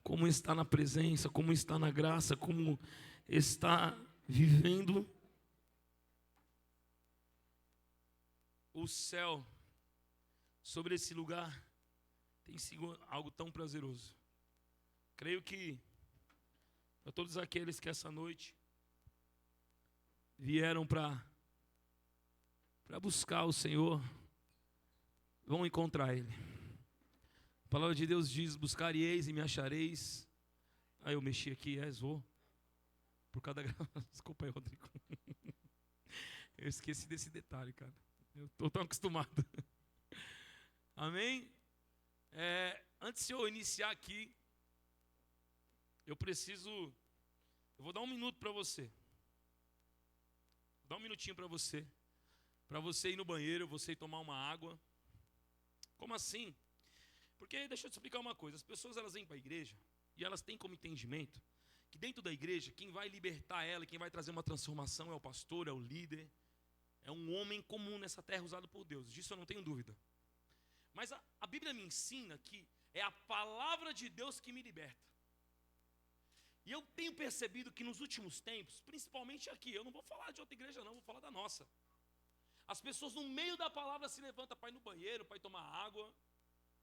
como está na presença, como está na graça, como está vivendo o céu sobre esse lugar, tem sido algo tão prazeroso. Creio que para todos aqueles que essa noite vieram para buscar o Senhor, vão encontrar Ele. A palavra de Deus diz: buscar-eis e me achareis. Aí eu mexi aqui, vou. Por cada desculpa aí, Rodrigo. Eu esqueci desse detalhe, cara. Eu estou tão acostumado. Amém? Antes de eu iniciar aqui, eu vou dar um minuto para você. Vou dar um minutinho para você ir no banheiro, você ir tomar uma água. Como assim? Porque deixa eu te explicar uma coisa, as pessoas elas vêm para a igreja e elas têm como entendimento que dentro da igreja, quem vai libertar ela, quem vai trazer uma transformação é o pastor, é o líder, é um homem comum nessa terra usado por Deus, disso eu não tenho dúvida. Mas a Bíblia me ensina que é a palavra de Deus que me liberta. E eu tenho percebido que nos últimos tempos, principalmente aqui, eu não vou falar de outra igreja não, vou falar da nossa. As pessoas no meio da palavra se levantam para ir no banheiro, para ir tomar água.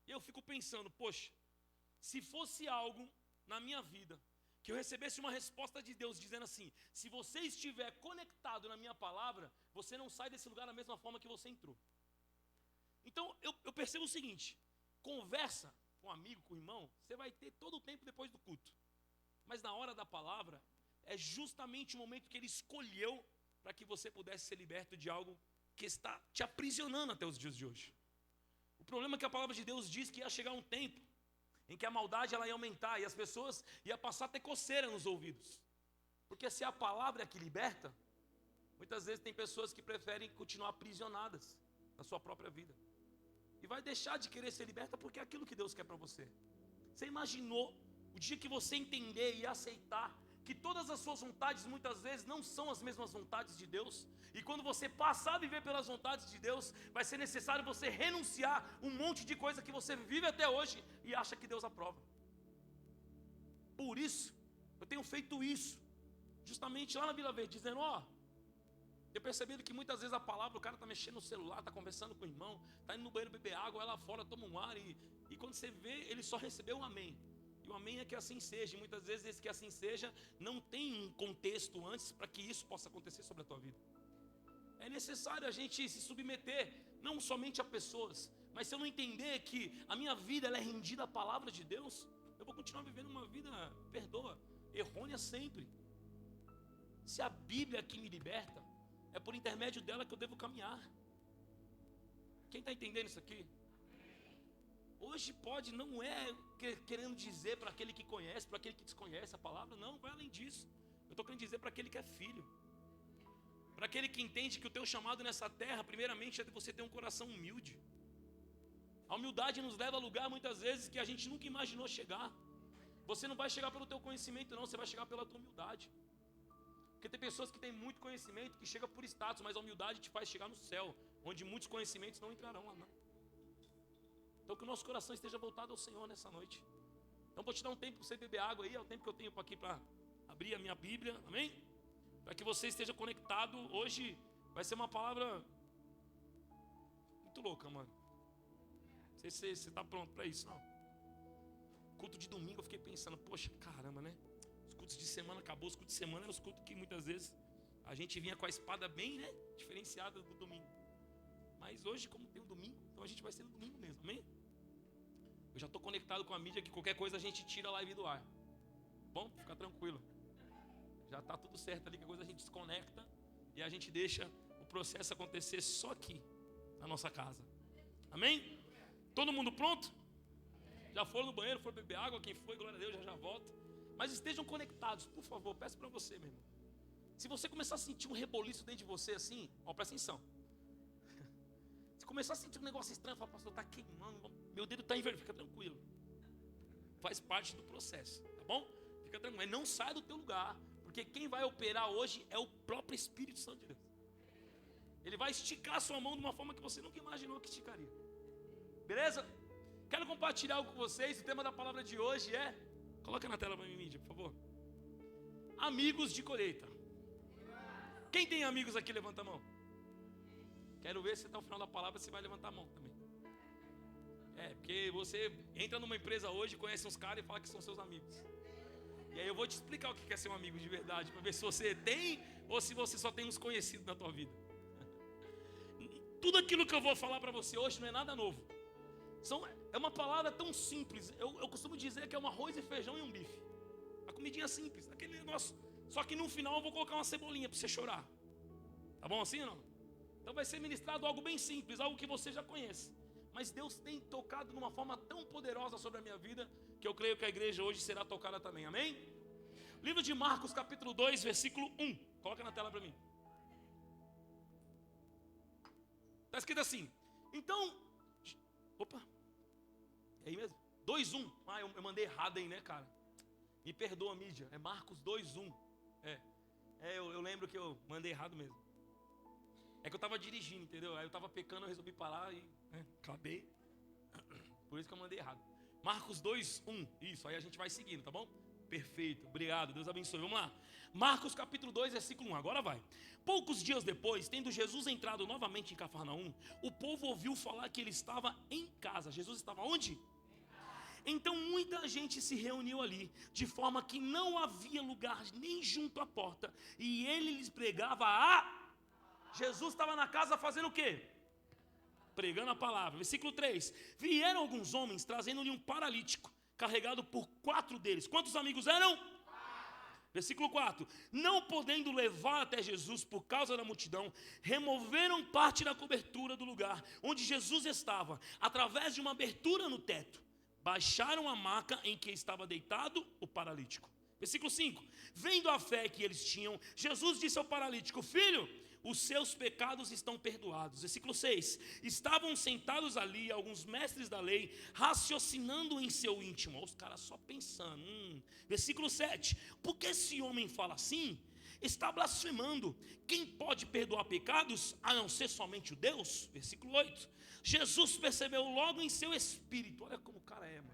E eu fico pensando, poxa, se fosse algo na minha vida, que eu recebesse uma resposta de Deus dizendo assim: se você estiver conectado na minha palavra, você não sai desse lugar da mesma forma que você entrou. Então eu percebo o seguinte: conversa com um amigo, com um irmão, você vai ter todo o tempo depois do culto. Mas na hora da palavra, é justamente o momento que Ele escolheu para que você pudesse ser liberto de algo que está te aprisionando até os dias de hoje. O problema é que a palavra de Deus diz que ia chegar um tempo em que a maldade ela ia aumentar e as pessoas iam passar a ter coceira nos ouvidos. Porque se a palavra é que liberta, muitas vezes tem pessoas que preferem continuar aprisionadas na sua própria vida. E vai deixar de querer ser liberta porque é aquilo que Deus quer para você. Você imaginou o dia que você entender e aceitar que todas as suas vontades muitas vezes não são as mesmas vontades de Deus, e quando você passar a viver pelas vontades de Deus, vai ser necessário você renunciar um monte de coisa que você vive até hoje e acha que Deus aprova. Por isso, eu tenho feito isso, justamente lá na Vila Verde, dizendo, eu percebi que muitas vezes a palavra, o cara está mexendo no celular, está conversando com o irmão, está indo no banheiro beber água, vai lá fora, toma um ar, e quando você vê, ele só recebeu um amém. E o amém é que assim seja, e muitas vezes esse que assim seja não tem um contexto antes para que isso possa acontecer sobre a tua vida. É necessário a gente se submeter, não somente a pessoas, mas se eu não entender que a minha vida ela é rendida à palavra de Deus, eu vou continuar vivendo uma vida, errônea sempre. Se a Bíblia que me liberta, é por intermédio dela que eu devo caminhar. Quem está entendendo isso aqui? Hoje pode, não é querendo dizer para aquele que conhece, para aquele que desconhece a palavra, não, vai além disso. Eu estou querendo dizer para aquele que é filho, para aquele que entende que o teu chamado nessa terra, primeiramente, é de você ter um coração humilde. A humildade nos leva a lugar, muitas vezes, que a gente nunca imaginou chegar. Você não vai chegar pelo teu conhecimento, não, você vai chegar pela tua humildade. Porque tem pessoas que têm muito conhecimento, que chegam por status, mas a humildade te faz chegar no céu, onde muitos conhecimentos não entrarão lá, não. Então que o nosso coração esteja voltado ao Senhor nessa noite. Então vou te dar um tempo para você beber água aí, é o tempo que eu tenho aqui para abrir a minha Bíblia, amém? Para que você esteja conectado. Hoje vai ser uma palavra muito louca, mano. Não sei se você está pronto para isso, não. Culto de domingo eu fiquei pensando, poxa, caramba, né? Os cultos de semana acabou, os cultos de semana eram os cultos que muitas vezes a gente vinha com a espada bem, né? Diferenciada do domingo. Mas hoje, como tem um domingo, então a gente vai ser no domingo mesmo, amém? Eu já estou conectado com a mídia que qualquer coisa a gente tira a live do ar. Bom, fica tranquilo. Já está tudo certo ali, que coisa a gente desconecta e a gente deixa o processo acontecer só aqui, na nossa casa. Amém? Todo mundo pronto? Já foram no banheiro, foram beber água, quem foi, glória a Deus, já volta. Mas estejam conectados, por favor, peço para você, meu irmão. Se você começar a sentir um reboliço dentro de você assim, presta atenção. Se começar a sentir um negócio estranho, fala, pastor, está queimando, meu dedo está envermelho, fica tranquilo. Faz parte do processo, tá bom? Fica tranquilo, mas não sai do teu lugar, porque quem vai operar hoje é o próprio Espírito Santo de Deus. Ele vai esticar a sua mão de uma forma que você nunca imaginou que esticaria. Beleza? Quero compartilhar algo com vocês, o tema da palavra de hoje é Coloca na tela para mim, mídia, por favor. Amigos de colheita. Quem tem amigos aqui, levanta a mão. Quero ver se até o final da palavra você vai levantar a mão também. Porque você entra numa empresa hoje, conhece uns caras e fala que são seus amigos. E aí eu vou te explicar o que é ser um amigo de verdade, para ver se você tem ou se você só tem uns conhecidos na tua vida. Tudo aquilo que eu vou falar para você hoje não é nada novo. É uma palavra tão simples. Eu costumo dizer que é um arroz e feijão e um bife. A comidinha simples, aquele negócio. Só que no final eu vou colocar uma cebolinha para você chorar. Tá bom assim ou não? Então vai ser ministrado algo bem simples, algo que você já conhece. Mas Deus tem tocado de uma forma tão poderosa sobre a minha vida, que eu creio que a igreja hoje será tocada também, amém? Livro de Marcos, capítulo 2, versículo 1. Coloca na tela para mim. Está escrito assim. Então, opa, é aí mesmo? 2:1. Eu mandei errado aí, né, cara? Me perdoa, mídia. É Marcos 2:1. Eu lembro que eu mandei errado mesmo. É que eu estava dirigindo, entendeu? Aí eu estava pecando, eu resolvi parar e acabei. Por isso que eu mandei errado. Marcos 2:1. Isso, aí a gente vai seguindo, tá bom? Perfeito, obrigado, Deus abençoe. Vamos lá. Marcos capítulo 2, versículo 1. Agora vai. Poucos dias depois, tendo Jesus entrado novamente em Cafarnaum, o povo ouviu falar que ele estava em casa. Jesus estava onde? Então muita gente se reuniu ali, de forma que não havia lugar nem junto à porta, e ele lhes pregava Jesus estava na casa fazendo o quê? Pregando a palavra. Versículo 3. Vieram alguns homens trazendo-lhe um paralítico, carregado por 4 deles. Quantos amigos eram? 4. Versículo 4. Não podendo levar até Jesus por causa da multidão, removeram parte da cobertura do lugar onde Jesus estava, através de uma abertura no teto. Baixaram a maca em que estava deitado o paralítico. Versículo 5. Vendo a fé que eles tinham, Jesus disse ao paralítico: filho, os seus pecados estão perdoados. Versículo 6. Estavam sentados ali alguns mestres da lei, raciocinando em seu íntimo. Os caras só pensando. Versículo 7. Porque esse homem fala assim? Está blasfemando. Quem pode perdoar pecados, a não ser somente o Deus? Versículo 8. Jesus percebeu logo em seu espírito. Olha como o cara é, mano.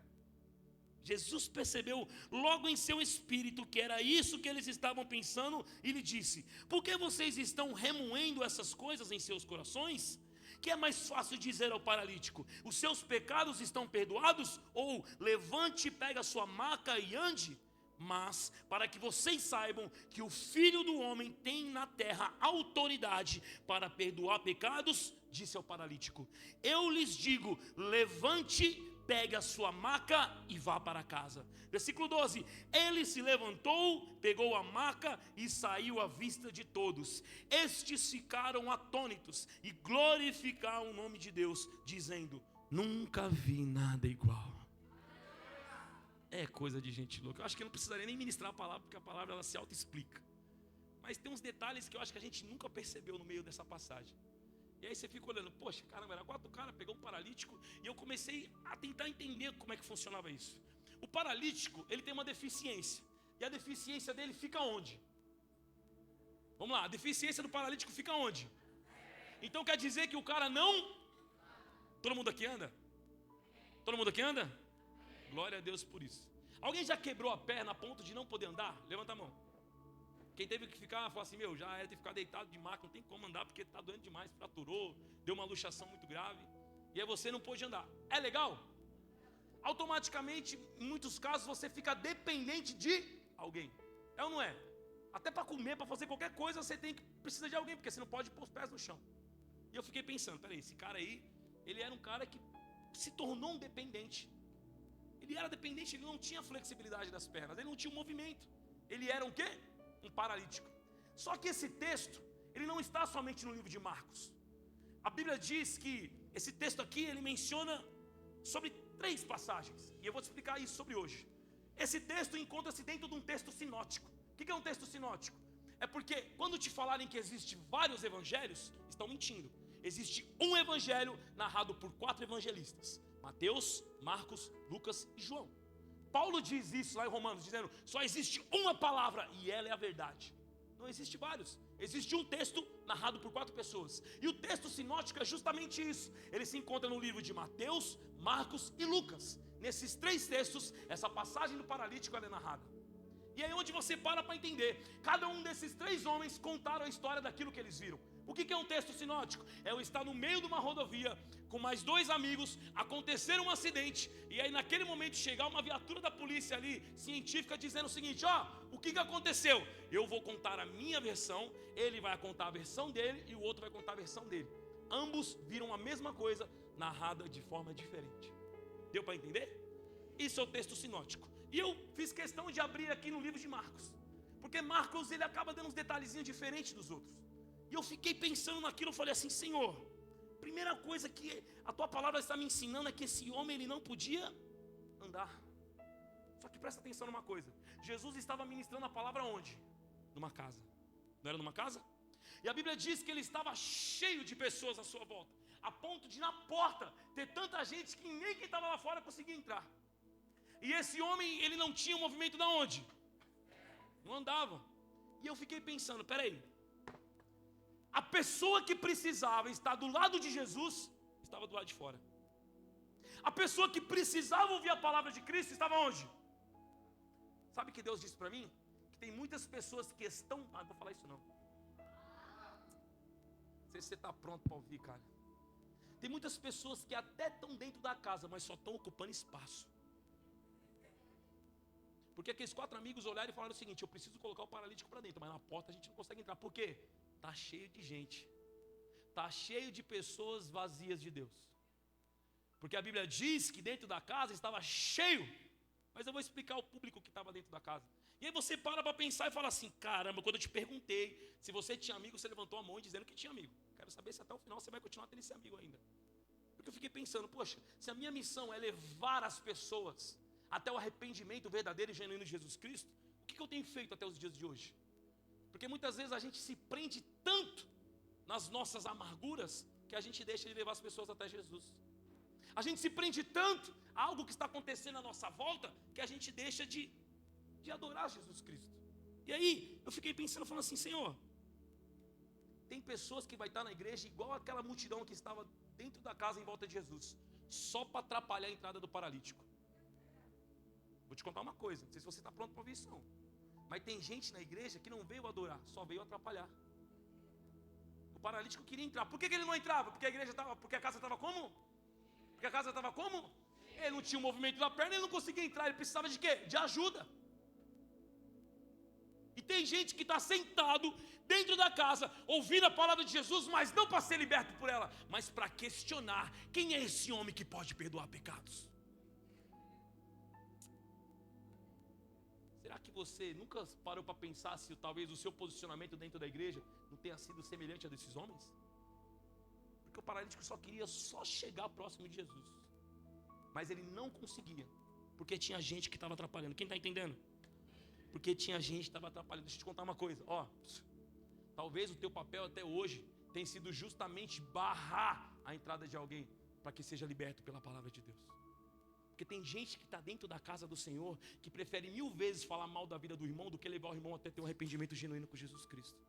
Jesus percebeu logo em seu espírito que era isso que eles estavam pensando e lhe disse: por que vocês estão remoendo essas coisas em seus corações? Que é mais fácil dizer ao paralítico: os seus pecados estão perdoados? Ou levante, pegue a sua maca e ande? Mas para que vocês saibam que o Filho do Homem tem na terra autoridade para perdoar pecados, disse ao paralítico: eu lhes digo, levante, pegue a sua maca e vá para casa. Versículo 12. Ele se levantou, pegou a maca e saiu à vista de todos. Estes ficaram atônitos e glorificaram o nome de Deus, dizendo: nunca vi nada igual. É coisa de gente louca. Eu acho que eu não precisaria nem ministrar a palavra, porque a palavra ela se auto-explica. Mas tem uns detalhes que eu acho que a gente nunca percebeu no meio dessa passagem. E aí você fica olhando, poxa, caramba, era 4 caras, pegou um paralítico. E eu comecei a tentar entender como é que funcionava isso. O paralítico, ele tem uma deficiência. E a deficiência dele fica onde? Vamos lá, a deficiência do paralítico fica onde? Então quer dizer que o cara não... Todo mundo aqui anda? Todo mundo aqui anda? Glória a Deus por isso. Alguém já quebrou a perna a ponto de não poder andar? Levanta a mão. Quem teve que ficar, falou assim, já era de ficar deitado de maca, não tem como andar porque está doendo demais, fraturou, deu uma luxação muito grave, e aí você não pôde andar. É legal? Automaticamente, em muitos casos, você fica dependente de alguém. É ou não é? Até para comer, para fazer qualquer coisa, você precisa de alguém, porque você não pode pôr os pés no chão. E eu fiquei pensando, peraí, esse cara aí, ele era um cara que se tornou um dependente. Ele era dependente, ele não tinha flexibilidade das pernas, ele não tinha um movimento. Ele era um quê? Um paralítico. Só que esse texto, ele não está somente no livro de Marcos. A Bíblia diz que esse texto aqui, ele menciona sobre 3 passagens. E eu vou te explicar isso sobre hoje. Esse texto encontra-se dentro de um texto sinótico. O que é um texto sinótico? É porque quando te falarem que existem vários evangelhos, estão mentindo. Existe um evangelho narrado por 4 evangelistas: Mateus, Marcos, Lucas e João. Paulo diz isso lá em Romanos, dizendo: só existe uma palavra e ela é a verdade. Não existe vários. Existe um texto narrado por 4 pessoas. E o texto sinótico é justamente isso. Ele se encontra no livro de Mateus, Marcos e Lucas. nesses 3 textos, essa passagem do paralítico ela é narrada. E aí onde você para entender. Cada um desses 3 homens contaram a história daquilo que eles viram. O que é um texto sinótico? É eu estar no meio de uma rodovia com mais 2 amigos, acontecer um acidente, e aí naquele momento chegar uma viatura da polícia ali, científica, dizendo o seguinte: ó, o que aconteceu? Eu vou contar a minha versão, ele vai contar a versão dele e o outro vai contar a versão dele. Ambos viram a mesma coisa, narrada de forma diferente. Deu para entender? Isso é o texto sinótico. E eu fiz questão de abrir aqui no livro de Marcos, porque Marcos ele acaba dando uns detalhezinhos diferentes dos outros. E eu fiquei pensando naquilo, eu falei assim: Senhor, primeira coisa que a tua palavra está me ensinando é que esse homem ele não podia andar. Só que presta atenção numa coisa: Jesus estava ministrando a palavra onde? Numa casa. Não era numa casa? E a Bíblia diz que ele estava cheio de pessoas à sua volta, a ponto de na porta ter tanta gente que nem quem estava lá fora conseguia entrar. E esse homem ele não tinha um movimento da onde? Não andava. E eu fiquei pensando: peraí, a pessoa que precisava estar do lado de Jesus estava do lado de fora. A pessoa que precisava ouvir a palavra de Cristo estava onde? Sabe o que Deus disse para mim? Que tem muitas pessoas que estão... não vou falar isso não. Não sei se você está pronto para ouvir, cara. Tem muitas pessoas que até estão dentro da casa, mas só estão ocupando espaço. Porque aqueles 4 amigos olharam e falaram o seguinte: eu preciso colocar o paralítico para dentro, mas na porta a gente não consegue entrar. Por quê? Está cheio de gente, está cheio de pessoas vazias de Deus. Porque a Bíblia diz que dentro da casa estava cheio. Mas eu vou explicar o público que estava dentro da casa. E aí você para pensar e fala assim: caramba, quando eu te perguntei se você tinha amigo, você levantou a mão dizendo que tinha amigo. Quero saber se até o final você vai continuar tendo esse amigo ainda. Porque eu fiquei pensando: poxa, se a minha missão é levar as pessoas até o arrependimento verdadeiro e genuíno de Jesus Cristo, o que eu tenho feito até os dias de hoje? Porque muitas vezes a gente se prende tanto nas nossas amarguras que a gente deixa de levar as pessoas até Jesus. A gente se prende tanto a algo que está acontecendo à nossa volta que a gente deixa de adorar Jesus Cristo. E aí eu fiquei pensando, falando assim: Senhor, tem pessoas que vai estar na igreja igual aquela multidão que estava dentro da casa em volta de Jesus, só para atrapalhar a entrada do paralítico. Vou te contar uma coisa, não sei se você está pronto para ouvir isso não, mas tem gente na igreja que não veio adorar, só veio atrapalhar. O paralítico queria entrar. Por que ele não entrava? Porque a igreja estava, porque a casa estava como? Porque a casa estava como? Ele não tinha o movimento da perna, ele não conseguia entrar, ele precisava de quê? De ajuda. E tem gente que está sentado dentro da casa, ouvindo a palavra de Jesus, mas não para ser liberto por ela, mas para questionar: quem é esse homem que pode perdoar pecados? Será que você nunca parou para pensar se talvez o seu posicionamento dentro da igreja não tenha sido semelhante a desses homens? Porque o paralítico só queria chegar próximo de Jesus, mas ele não conseguia, porque tinha gente que estava atrapalhando. Quem está entendendo? Porque tinha gente que estava atrapalhando. Deixa eu te contar uma coisa, talvez o teu papel até hoje tenha sido justamente barrar a entrada de alguém para que seja liberto pela palavra de Deus. Porque tem gente que está dentro da casa do Senhor que prefere 1000 vezes falar mal da vida do irmão do que levar o irmão até ter um arrependimento genuíno com Jesus Cristo.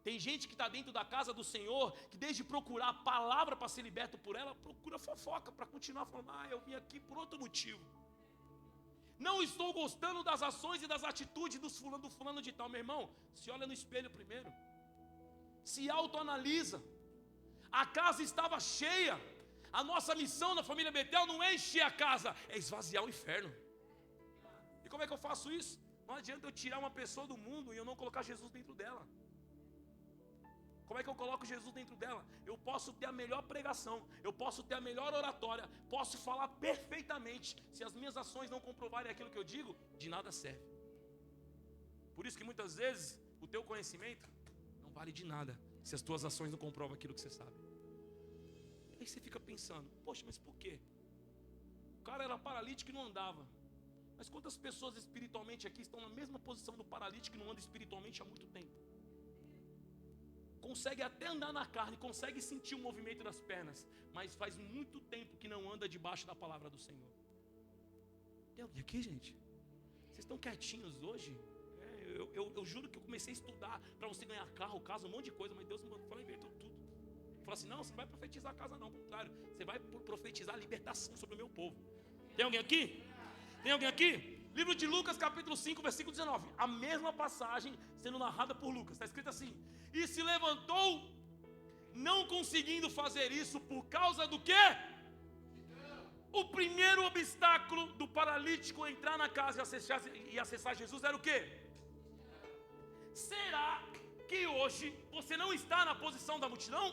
Tem gente que está dentro da casa do Senhor que, desde procurar a palavra para ser liberto por ela, procura fofoca para continuar falando: eu vim aqui por outro motivo. Não estou gostando das ações e das atitudes do fulano de tal. Meu irmão, se olha no espelho primeiro, se autoanalisa. A casa estava cheia. A nossa missão na família Betel não é encher a casa, é esvaziar o inferno. E como é que eu faço isso? Não adianta eu tirar uma pessoa do mundo e eu não colocar Jesus dentro dela. Como é que eu coloco Jesus dentro dela? Eu posso ter a melhor pregação, eu posso ter a melhor oratória, posso falar perfeitamente. Se as minhas ações não comprovarem aquilo que eu digo, de nada serve. Por isso que muitas vezes o teu conhecimento não vale de nada se as tuas ações não comprovam aquilo que você sabe. E aí você fica pensando: poxa, mas por quê? O cara era paralítico e não andava. Mas quantas pessoas espiritualmente aqui estão na mesma posição do paralítico e não andam espiritualmente há muito tempo? Consegue até andar na carne, consegue sentir o movimento das pernas, mas faz muito tempo que não anda debaixo da palavra do Senhor. Tem alguém aqui, gente? Vocês estão quietinhos hoje? Eu juro que eu comecei a estudar para você ganhar carro, casa, um monte de coisa, mas Deus me falou: inventou tudo. Falou assim: não, você não vai profetizar a casa não, ao contrário, você vai profetizar a libertação sobre o meu povo. Tem alguém aqui? Tem alguém aqui? Livro de Lucas, capítulo 5, versículo 19. A mesma passagem sendo narrada por Lucas. Está escrito assim: e se levantou, não conseguindo fazer isso por causa do quê? O primeiro obstáculo do paralítico entrar na casa e acessar Jesus era o quê? Será que hoje você não está na posição da multidão?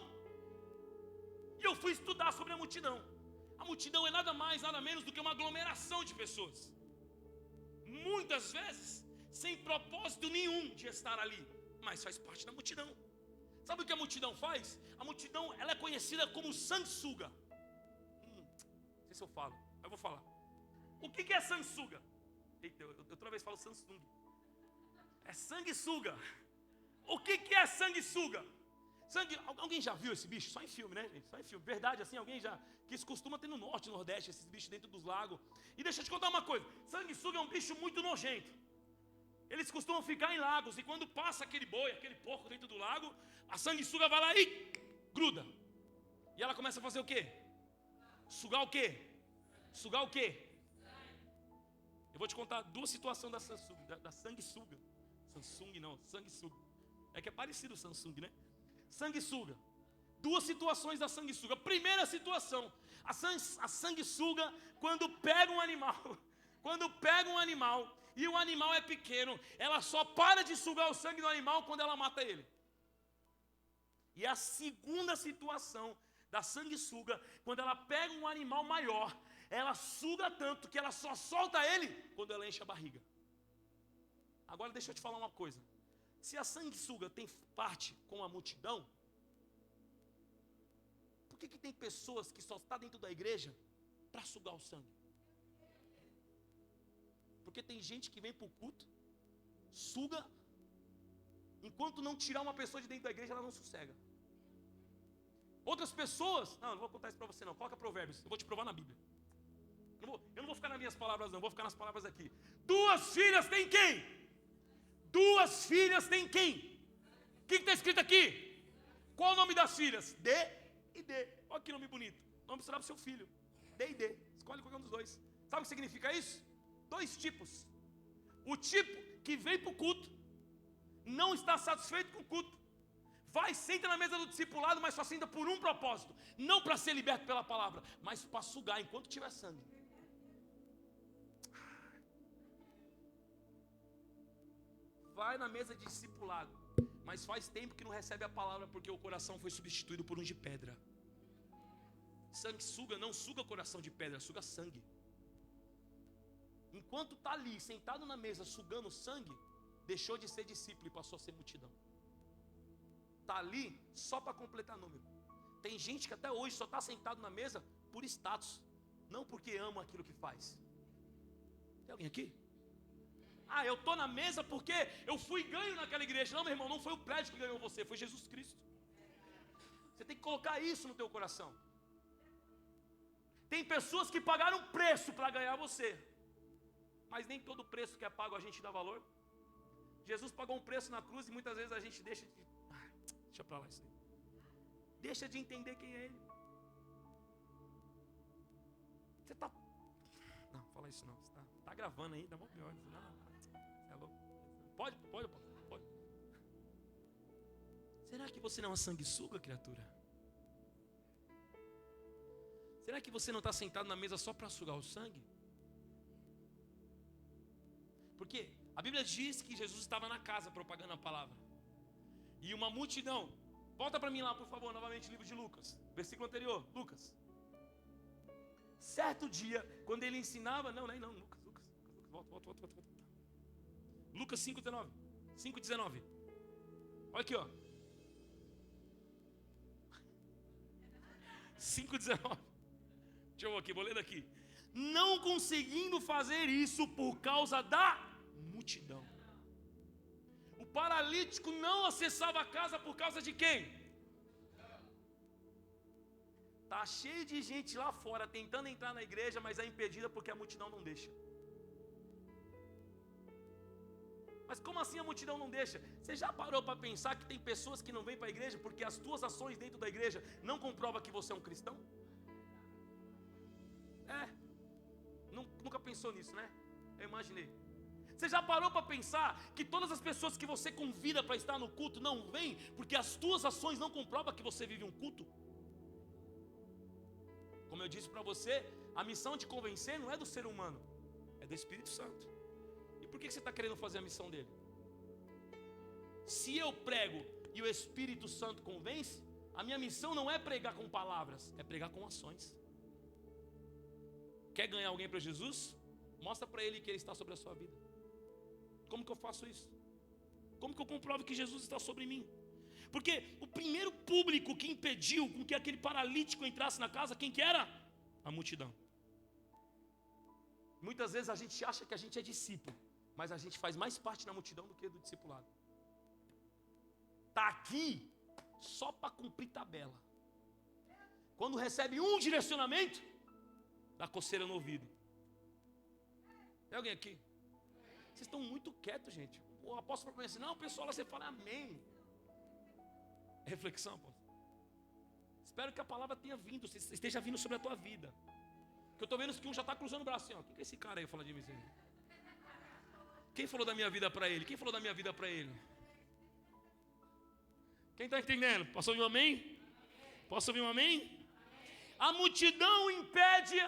E eu fui estudar sobre a multidão. A multidão é nada mais, nada menos do que uma aglomeração de pessoas, muitas vezes sem propósito nenhum de estar ali, mas faz parte da multidão. Sabe o que a multidão faz? A multidão, ela é conhecida como sanguessuga. Não sei se eu falo, mas eu vou falar. O que é sanguessuga? Eita, eu toda vez falo Samsung. É sanguessuga. O que é sanguessuga? Alguém já viu esse bicho? Só em filme, né, gente? Só em filme. Verdade, assim, alguém já... Que isso costuma ter no norte, no nordeste, esses bichos dentro dos lagos. E deixa eu te contar uma coisa. Sanguessuga é um bicho muito nojento. Eles costumam ficar em lagos. E quando passa aquele boi, aquele porco dentro do lago, a sanguessuga vai lá e gruda. E ela começa a fazer o quê? Sugar o quê? Sugar o quê? Eu vou te contar duas situações da sanguessuga. Samsung não, sanguessuga. É que é parecido o Samsung, né? Sanguessuga. Duas situações da sanguessuga. Primeira situação, a sanguessuga, quando pega um animal e o animal é pequeno, ela só para de sugar o sangue do animal quando ela mata ele. E a segunda situação da sanguessuga, quando ela pega um animal maior, ela suga tanto que ela só solta ele quando ela enche a barriga. Agora deixa eu te falar uma coisa. Se a sanguessuga tem parte com a multidão, por que tem pessoas que só estão dentro da igreja para sugar o sangue? Porque tem gente que vem para o culto, suga, enquanto não tirar uma pessoa de dentro da igreja, ela não sossega. Outras pessoas, não vou contar isso para você não, coloca Provérbios, eu vou te provar na Bíblia. Eu não vou ficar nas minhas palavras não, vou ficar nas palavras aqui. Duas filhas tem quem? Duas filhas tem quem? O que está escrito aqui? Qual o nome das filhas? D e D. Olha que nome bonito. O nome será para o seu filho. D e D. Escolhe qualquer um dos dois. Sabe o que significa isso? Dois tipos. O tipo que vem para o culto, não está satisfeito com o culto, vai, senta na mesa do discipulado, mas só senta por um propósito. Não para ser liberto pela palavra, mas para sugar enquanto tiver sangue. Vai na mesa de discipulado, mas faz tempo que não recebe a palavra porque o coração foi substituído por um de pedra. Sanguessuga não suga coração de pedra, suga sangue. Enquanto está ali, sentado na mesa, sugando sangue, deixou de ser discípulo e passou a ser multidão. Está ali só para completar número. Tem gente que até hoje só está sentado na mesa por status, não porque ama aquilo que faz. Tem alguém aqui? Ah, eu estou na mesa porque eu fui ganho naquela igreja. Não, meu irmão, não foi o prédio que ganhou você, foi Jesus Cristo. Você tem que colocar isso no teu coração. Tem pessoas que pagaram preço para ganhar você, mas nem todo preço que é pago a gente dá valor. Jesus pagou um preço na cruz e muitas vezes a gente deixa pra lá isso aí. Deixa de entender quem é Ele. Você está... Não, fala isso não. Você tá gravando aí, dá uma pior. Você é louco. Pode. Será que você não é uma sanguessuga, criatura? Será que você não está sentado na mesa só para sugar o sangue? Porque a Bíblia diz que Jesus estava na casa propagando a palavra. E uma multidão. Volta para mim lá, por favor, novamente, livro de Lucas. Versículo anterior, Lucas. Certo dia, quando ele ensinava... Não, Lucas. Volta. Lucas 5:19. Olha aqui, ó. 5:19. Deixa eu ver aqui, vou ler daqui. Não conseguindo fazer isso por causa da multidão. O paralítico não acessava a casa por causa de quem? Está cheio de gente lá fora tentando entrar na igreja, mas é impedida porque a multidão não deixa. Mas como assim a multidão não deixa? Você já parou para pensar que tem pessoas que não vêm para a igreja porque as tuas ações dentro da igreja não comprovam que você é um cristão? pensou nisso, né? Eu imaginei. Você já parou para pensar que todas as pessoas que você convida para estar no culto não vêm porque as tuas ações não comprovam que você vive um culto? Como eu disse para você, a missão de convencer não é do ser humano, é do Espírito Santo. E por que você está querendo fazer a missão dele? Se eu prego e o Espírito Santo convence, a minha missão não é pregar com palavras, é pregar com ações. Quer ganhar alguém para Jesus? Mostra para ele que ele está sobre a sua vida. Como que eu faço isso? Como que eu comprovo que Jesus está sobre mim? Porque o primeiro público que impediu com que aquele paralítico entrasse na casa, quem que era? A multidão. Muitas vezes a gente acha que a gente é discípulo, mas a gente faz mais parte da multidão do que do discipulado. Está aqui só para cumprir tabela. Quando recebe um direcionamento, dá coceira no ouvido. Tem alguém aqui? Vocês estão muito quietos, gente. O apóstolo falou assim, não, pessoal, lá você fala amém. É reflexão, apóstolo. Espero que a palavra tenha vindo, esteja vindo sobre a tua vida. Porque eu estou vendo que um já está cruzando o braço assim, ó. Quem é esse cara aí falando de mim? Quem falou da minha vida para ele? Quem falou da minha vida para ele? Quem está entendendo? Posso ouvir um amém? Posso ouvir um amém? A multidão impede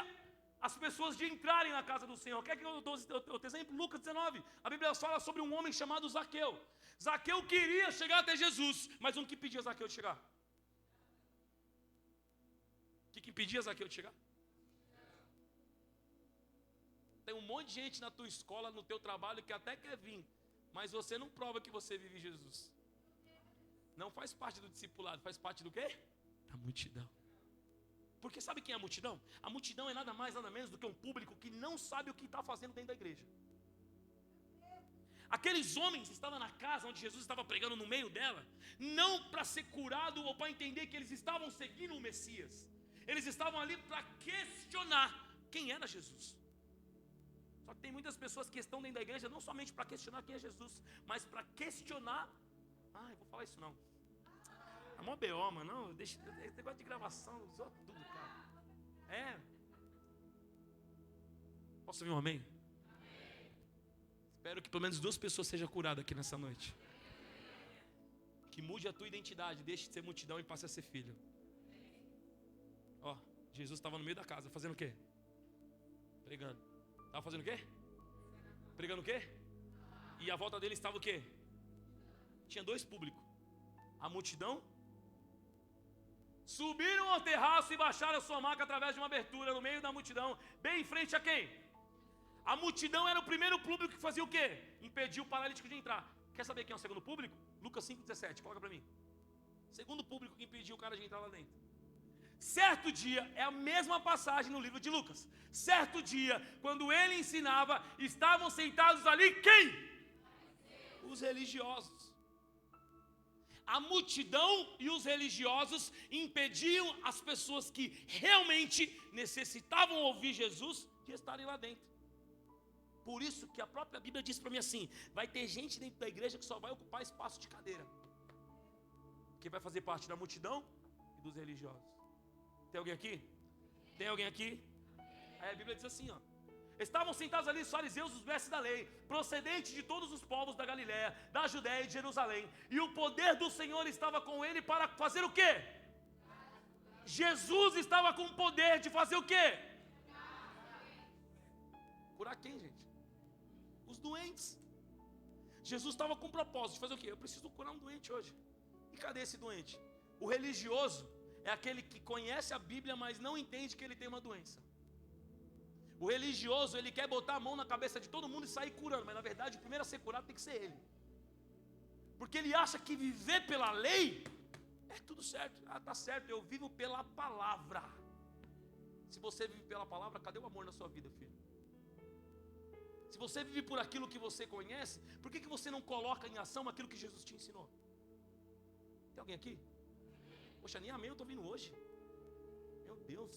as pessoas de entrarem na casa do Senhor. Quer que eu dou outro exemplo? Lucas 19. A Bíblia fala sobre um homem chamado Zaqueu. Zaqueu queria chegar até Jesus, mas um que impedia Zaqueu de chegar? O que impedia Zaqueu de chegar? Tem um monte de gente na tua escola, no teu trabalho, que até quer vir, mas você não prova que você vive Jesus. Não faz parte do discipulado, faz parte do quê? Da multidão. Porque sabe quem é a multidão? A multidão é nada mais, nada menos do que um público que não sabe o que está fazendo dentro da igreja. Aqueles homens estavam na casa onde Jesus estava pregando no meio dela, não para ser curado ou para entender que eles estavam seguindo o Messias. Eles estavam ali para questionar quem era Jesus. Só que tem muitas pessoas que estão dentro da igreja não somente para questionar quem é Jesus, mas para questionar. Eu vou falar isso não. É mó B.O., mano. Não, deixa, esse negócio de gravação, usou tudo, cara. Posso ouvir um amém? Amém? Espero que pelo menos 2 pessoas sejam curadas aqui nessa noite. Que mude a tua identidade, deixe de ser multidão e passe a ser filho. Jesus estava no meio da casa, fazendo o quê? Pregando. Estava fazendo o quê? Pregando o quê? E à volta dele estava o quê? Tinha 2 públicos. A multidão. Subiram ao terraço e baixaram a sua maca através de uma abertura no meio da multidão, bem em frente a quem? A multidão era o primeiro público que fazia o quê? Impedia o paralítico de entrar. Quer saber quem é o segundo público? Lucas 5,17, coloca para mim. Segundo público que impediu o cara de entrar lá dentro. Certo dia, é a mesma passagem no livro de Lucas. Certo dia, quando ele ensinava, estavam sentados ali quem? Os religiosos. A multidão e os religiosos impediam as pessoas que realmente necessitavam ouvir Jesus de estarem lá dentro. Por isso que a própria Bíblia diz para mim assim: vai ter gente dentro da igreja que só vai ocupar espaço de cadeira, que vai fazer parte da multidão e dos religiosos. Tem alguém aqui? Tem alguém aqui? Aí a Bíblia diz assim, estavam sentados ali os fariseus, os mestres da lei, procedentes de todos os povos da Galiléia, da Judéia e de Jerusalém. E o poder do Senhor estava com ele para fazer o quê? Jesus estava com o poder de fazer o quê? Curar quem, gente? Os doentes. Jesus estava com o propósito de fazer o quê? Eu preciso curar um doente hoje. E cadê esse doente? O religioso é aquele que conhece a Bíblia, mas não entende que ele tem uma doença. O religioso, ele quer botar a mão na cabeça de todo mundo e sair curando, mas na verdade o primeiro a ser curado tem que ser ele. Porque ele acha que viver pela lei é tudo certo. Tá certo, eu vivo pela palavra. Se você vive pela palavra, cadê o amor na sua vida, filho? Se você vive por aquilo que você conhece, por que você não coloca em ação aquilo que Jesus te ensinou? Tem alguém aqui? Poxa, nem amém eu estou vindo hoje. Meu Deus.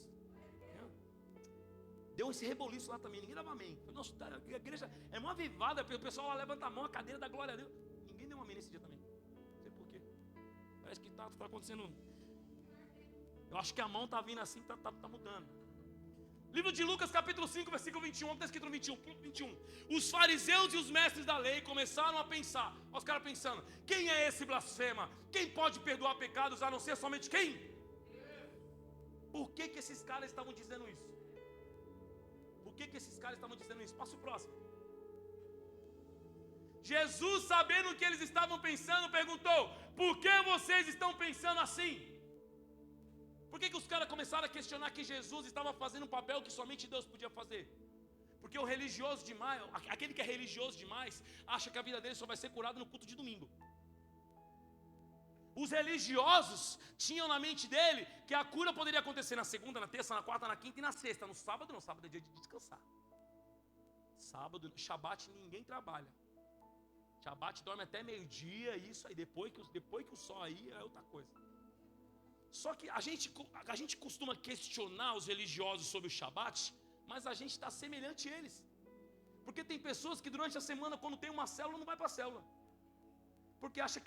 Deu esse reboliço lá também, ninguém dava amém. Nossa, a igreja é uma avivada, o pessoal lá levanta a mão, a cadeira da glória a Deus. Ninguém deu amém nesse dia também. Não sei porquê. Parece que está acontecendo. Eu acho que a mão está vindo assim, está mudando. Livro de Lucas, capítulo 5, versículo 21. Está escrito no 21. Os fariseus e os mestres da lei começaram a pensar. Os caras pensando: quem é esse blasfema? Quem pode perdoar pecados a não ser somente quem? Por que esses caras estavam dizendo isso? Por que esses caras estavam dizendo isso? Passa o próximo. Jesus, sabendo o que eles estavam pensando, perguntou: por que vocês estão pensando assim? Por que os caras começaram a questionar que Jesus estava fazendo um papel que somente Deus podia fazer? Porque o religioso demais, aquele que é religioso demais, acha que a vida dele só vai ser curada no culto de domingo. Os religiosos tinham na mente dele que a cura poderia acontecer na segunda, na terça, na quarta, na quinta e na sexta. No sábado não, sábado é dia de descansar. Sábado, Shabat ninguém trabalha. Shabat dorme até meio-dia, isso aí, depois que o sol aí é outra coisa. Só que a gente costuma questionar os religiosos sobre o Shabat, mas a gente está semelhante a eles. Porque tem pessoas que durante a semana, quando tem uma célula, não vai para a célula. Porque acha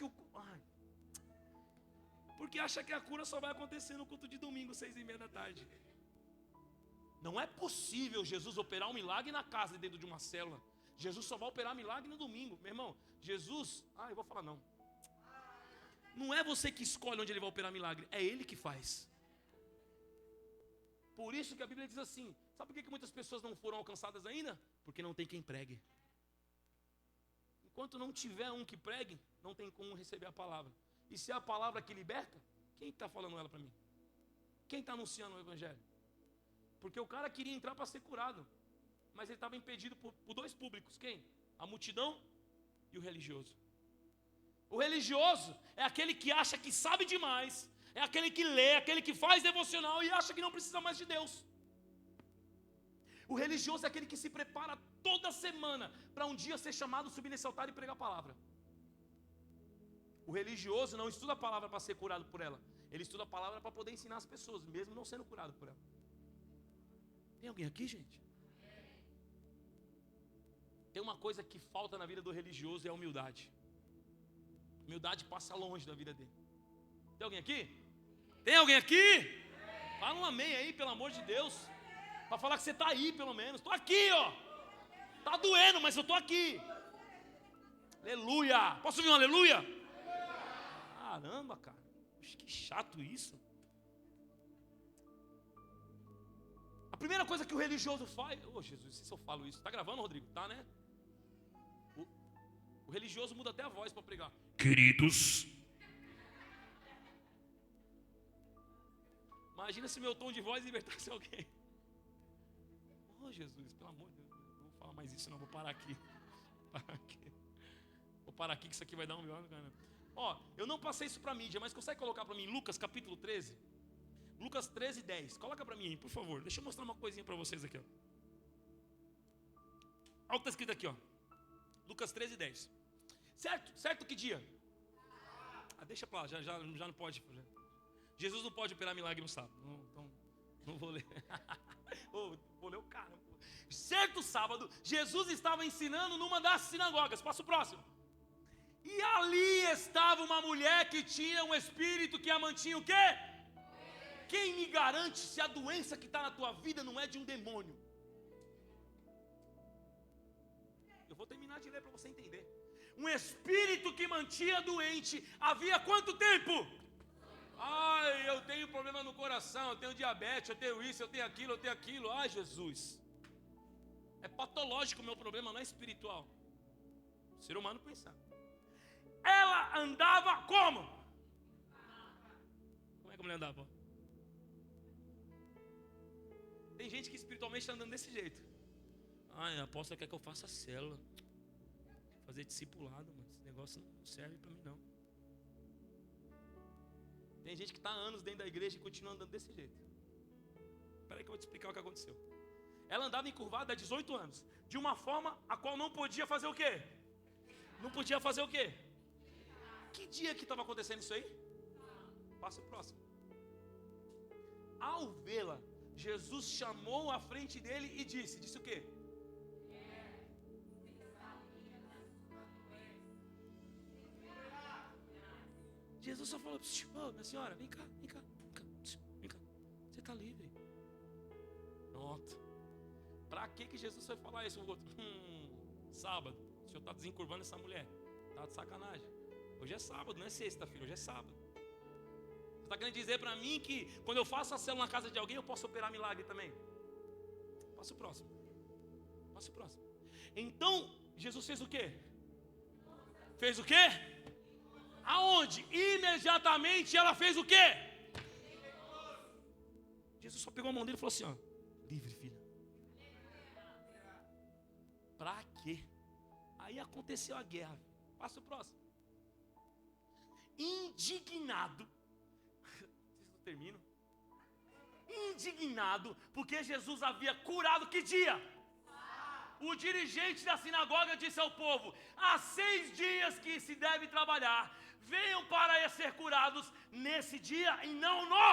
que a cura só vai acontecer no culto de domingo, 6:30 da tarde. Não é possível Jesus operar um milagre na casa dentro de uma célula. Jesus só vai operar milagre no domingo. Meu irmão, Jesus... eu vou falar não. Não é você que escolhe onde ele vai operar milagre, é ele que faz. Por isso que a Bíblia diz assim: sabe por que muitas pessoas não foram alcançadas ainda? Porque não tem quem pregue. Enquanto não tiver um que pregue, não tem como receber a palavra. E se é a palavra que liberta, quem está falando ela para mim? Quem está anunciando o evangelho? Porque o cara queria entrar para ser curado, mas ele estava impedido por dois públicos. Quem? A multidão e o religioso. O religioso é aquele que acha que sabe demais, é aquele que lê, aquele que faz devocional e acha que não precisa mais de Deus. O religioso é aquele que se prepara toda semana para um dia ser chamado, subir nesse altar e pregar a palavra. O religioso não estuda a palavra para ser curado por ela, ele estuda a palavra para poder ensinar as pessoas, mesmo não sendo curado por ela. Tem alguém aqui, gente? Tem uma coisa que falta na vida do religioso, é a humildade. Humildade passa longe da vida dele. Tem alguém aqui? Tem alguém aqui? Fala um amém aí, pelo amor de Deus. Para falar que você está aí, pelo menos. Estou aqui, ó. Está doendo, mas eu estou aqui. Aleluia. Posso ouvir um aleluia? Caramba, cara. Que chato isso. A primeira coisa que o religioso faz... Jesus, se eu falo isso. Está gravando, Rodrigo? Tá, né? O religioso muda até a voz para pregar. Queridos. Imagina se meu tom de voz libertasse alguém. Jesus, pelo amor de Deus. Não vou falar mais isso não, vou parar aqui. Vou parar aqui que isso aqui vai dar um melhor. Eu não passei isso para a mídia, mas consegue colocar para mim Lucas capítulo 13? Lucas 13, 10. Coloca para mim aí, por favor. Deixa eu mostrar uma coisinha para vocês aqui. Olha o que está escrito aqui, ó. Lucas 13, 10. Certo que dia? Deixa para lá, já não pode. Jesus não pode operar milagre no sábado. Então, não vou ler. Vou ler o cara. Certo sábado, Jesus estava ensinando numa das sinagogas. Passa o próximo. E ali estava uma mulher que tinha um espírito que a mantinha o quê? Quem me garante se a doença que está na tua vida não é de um demônio? Eu vou terminar de ler para você entender. Um espírito que mantinha doente havia quanto tempo? Eu tenho problema no coração, eu tenho diabetes, eu tenho isso, eu tenho aquilo. Ai, Jesus. É patológico o meu problema, não é espiritual. O ser humano pensa. Ela andava como? Como é que a mulher andava? Tem gente que espiritualmente está andando desse jeito. A apóstola quer que eu faça célula, fazer discipulado, mas esse negócio não serve para mim não. Tem gente que está há anos dentro da igreja e continua andando desse jeito. Espera aí que eu vou te explicar o que aconteceu. Ela andava encurvada há 18 anos, de uma forma a qual não podia fazer o quê? Não podia fazer o quê? Que dia que estava acontecendo isso aí? Passa o próximo. Ao vê-la, Jesus chamou à frente dele e disse o quê? Jesus só falou: minha senhora, vem cá. Você está livre. Anota. Para que Jesus foi falar isso? O outro, sábado. O senhor está desencurvando essa mulher. Está de sacanagem. Hoje é sábado, não é sexta, filho. Hoje é sábado. Você está querendo dizer para mim que quando eu faço a célula na casa de alguém, eu posso operar milagre também? Passo o próximo. Passo o próximo. Então, Jesus fez o quê? Fez o quê? Aonde? Imediatamente ela fez o quê? Jesus só pegou a mão dele e falou assim, ó, livre, filha. Pra quê? Aí aconteceu a guerra. Passa o próximo. Indignado. Vocês não terminam? Indignado, porque Jesus havia curado que dia? O dirigente da sinagoga disse ao povo: há 6 dias que se deve trabalhar, venham para ser curados nesse dia e não no.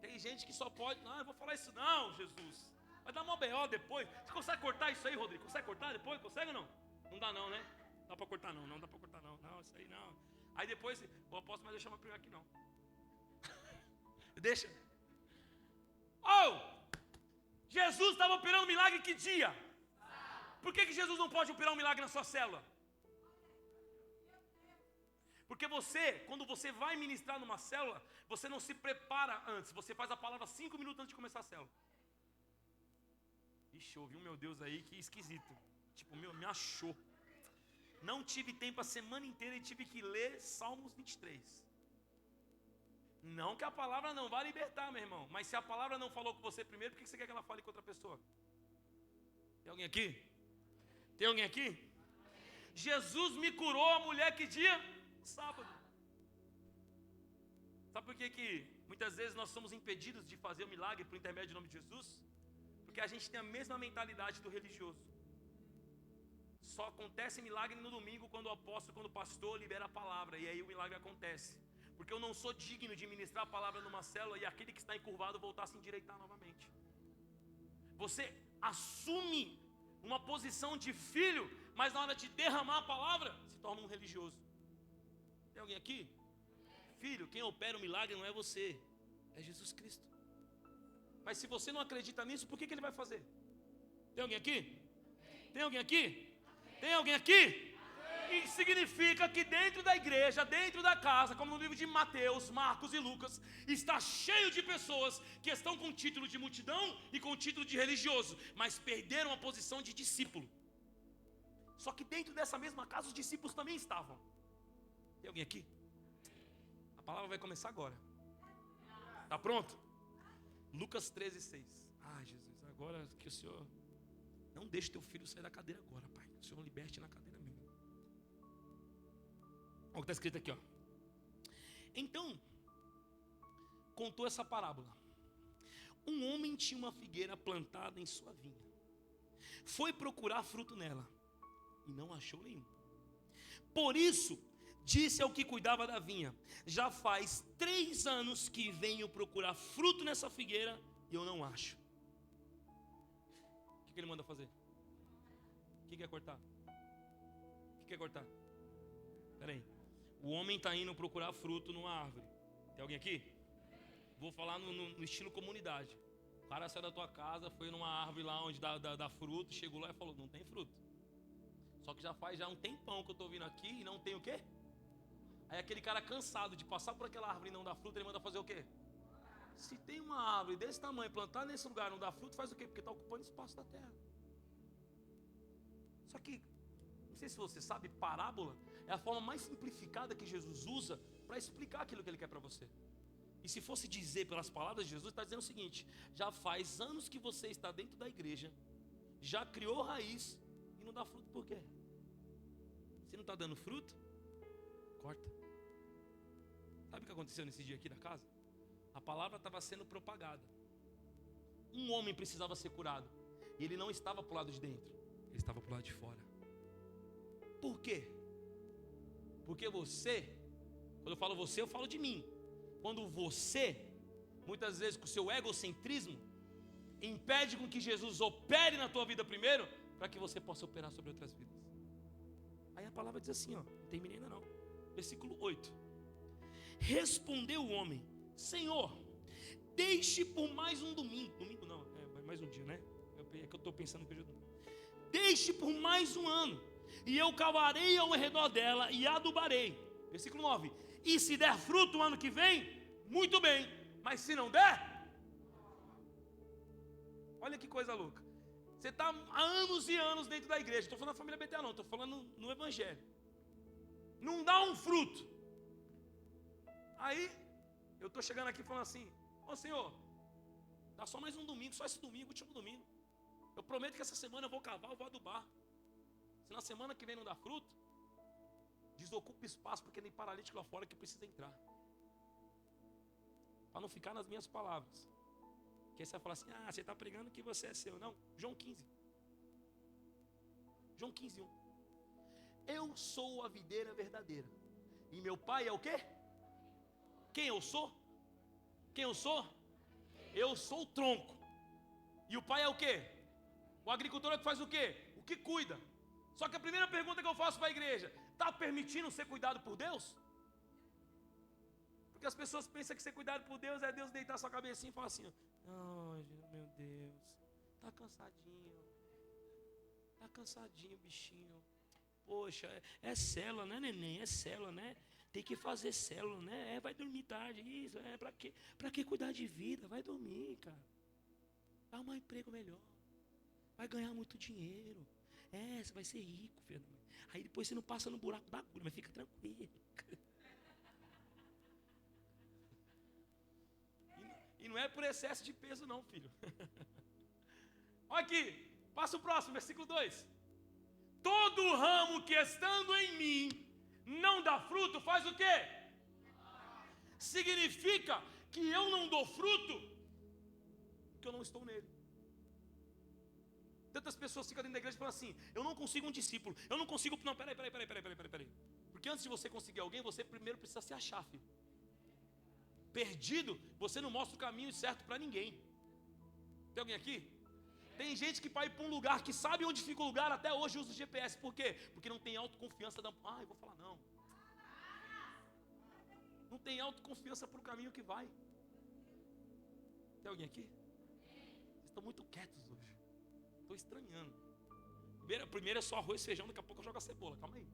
Tem gente que só pode, não, eu vou falar isso não, Jesus. Vai dar uma BO depois. Você consegue cortar isso aí, Rodrigo? Consegue cortar depois? Consegue ou não? Não dá não, né? Dá para cortar não, não dá para cortar não. Não, isso aí não. Aí depois, o apóstolo vai deixar uma pregar aqui não. Deixa. Jesus estava operando milagre que dia? Por que Jesus não pode operar um milagre na sua célula? Porque você, quando você vai ministrar numa célula, você não se prepara antes. Você faz a palavra 5 minutos antes de começar a célula. Ixi, ouvi um meu Deus aí que esquisito. Tipo, me achou. Não tive tempo a semana inteira e tive que ler Salmos 23. Não que a palavra não vá libertar, meu irmão. Mas se a palavra não falou com você primeiro, por que você quer que ela fale com outra pessoa? Tem alguém aqui? Tem alguém aqui? Jesus me curou a mulher que dia? Sábado. Sabe por que muitas vezes nós somos impedidos de fazer o milagre por intermédio do nome de Jesus? Porque a gente tem a mesma mentalidade do religioso. Só acontece milagre no domingo quando o apóstolo, quando o pastor libera a palavra. E aí o milagre acontece. Porque eu não sou digno de ministrar a palavra numa célula e aquele que está encurvado voltar a se endireitar novamente. Você assume uma posição de filho, mas na hora de derramar a palavra, se torna um religioso. Tem alguém aqui? Filho, quem opera o milagre não é você, é Jesus Cristo. Mas se você não acredita nisso, por que ele vai fazer? Tem alguém aqui? Tem alguém aqui? Tem alguém aqui? E significa que dentro da igreja, dentro da casa, como no livro de Mateus, Marcos e Lucas, está cheio de pessoas que estão com título de multidão e com título de religioso, mas perderam a posição de discípulo. Só que dentro dessa mesma casa os discípulos também estavam. Tem alguém aqui? A palavra vai começar agora. Está pronto? Lucas 13:6. Jesus, agora que o Senhor não deixe teu filho sair da cadeira agora, Pai. O Senhor liberte na cadeira mesmo. Olha o que está escrito aqui, ó. Então, contou essa parábola. Um homem tinha uma figueira plantada em sua vinha. Foi procurar fruto nela e não achou nenhum. Por isso, disse ao que cuidava da vinha: já faz 3 anos que venho procurar fruto nessa figueira e eu não acho. O que ele manda fazer? O que quer cortar? O que quer cortar? Espera aí. O homem está indo procurar fruto numa árvore. Tem alguém aqui? Vou falar no estilo comunidade. O cara saiu da tua casa, foi numa árvore lá onde dá fruto, chegou lá e falou: não tem fruto. Só que já faz um tempão que eu estou vindo aqui e não tem o quê? Aí aquele cara cansado de passar por aquela árvore e não dar fruto, ele manda fazer o quê? Se tem uma árvore desse tamanho, plantar nesse lugar e não dá fruto, faz o quê? Porque está ocupando espaço da terra. Só que, não sei se você sabe, parábola é a forma mais simplificada que Jesus usa para explicar aquilo que ele quer para você. E se fosse dizer pelas palavras de Jesus, está dizendo o seguinte: já faz anos que você está dentro da igreja, já criou raiz e não dá fruto, por quê? Se não está dando fruto, corta. Sabe o que aconteceu nesse dia aqui da casa? A palavra estava sendo propagada. Um homem precisava ser curado e ele não estava para o lado de dentro, ele estava para o lado de fora. Por quê? Porque você, quando eu falo você, eu falo de mim. Quando você, muitas vezes com o seu egocentrismo, impede com que Jesus opere na tua vida primeiro, para que você possa operar sobre outras vidas. Aí a palavra diz assim, ó, não terminei ainda não. Versículo 8. Respondeu o homem: Senhor, Deixe por mais um domingo. Domingo não, mais um dia, né? É que eu estou pensando no período. Deixe por mais um ano, e eu cavarei ao redor dela e adubarei. Versículo 9. E se der fruto o ano que vem, muito bem. Mas se não der, olha que coisa louca. Você está há anos e anos dentro da igreja. Estou falando da família BTA não, estou falando no evangelho. Não dá um fruto. Aí, eu estou chegando aqui falando assim: ô Senhor, dá só mais um domingo, só esse domingo, último domingo. Eu prometo que essa semana eu vou cavar, eu vou adubar. Se na semana que vem não dá fruto, desocupa espaço, porque tem paralítico lá fora que precisa entrar. Para não ficar nas minhas palavras. Porque aí você vai falar assim: você está pregando que você é seu. Não, João 15. João 15, 1. Eu sou a videira verdadeira, e meu pai é o quê? Quem eu sou? Quem eu sou? Eu sou o tronco. E o pai é o quê? O agricultor é que faz o quê? O que cuida. Só que a primeira pergunta que eu faço para a igreja: está permitindo ser cuidado por Deus? Porque as pessoas pensam que ser cuidado por Deus é Deus deitar sua cabecinha e falar assim: ai, meu Deus, tá cansadinho, bichinho. Poxa, é célula, né, neném? É célula, né? Tem que fazer célula, né? Vai dormir tarde, isso, pra quê? Pra que cuidar de vida? Vai dormir, cara. Vai arrumar um emprego melhor. Vai ganhar muito dinheiro. Você vai ser rico, filho. Aí depois você não passa no buraco da agulha, mas fica tranquilo. E não é por excesso de peso não, filho. Olha aqui, passa o próximo, versículo 2. Todo ramo que estando em mim não dá fruto, faz o quê? Significa que eu não dou fruto porque eu não estou nele. Tantas pessoas ficam dentro da igreja e falam assim: eu não consigo um discípulo, eu não consigo. Não, peraí. Porque antes de você conseguir alguém, você primeiro precisa se achar, filho. Perdido, você não mostra o caminho certo para ninguém. Tem alguém aqui? Tem gente que vai para um lugar que sabe onde fica o lugar, até hoje usa o GPS. Por quê? Porque não tem autoconfiança. Eu vou falar não. Não tem autoconfiança para o caminho que vai. Tem alguém aqui? Vocês estão muito quietos hoje. Estou estranhando. Primeiro é só arroz e feijão, daqui a pouco eu jogo a cebola. Calma aí.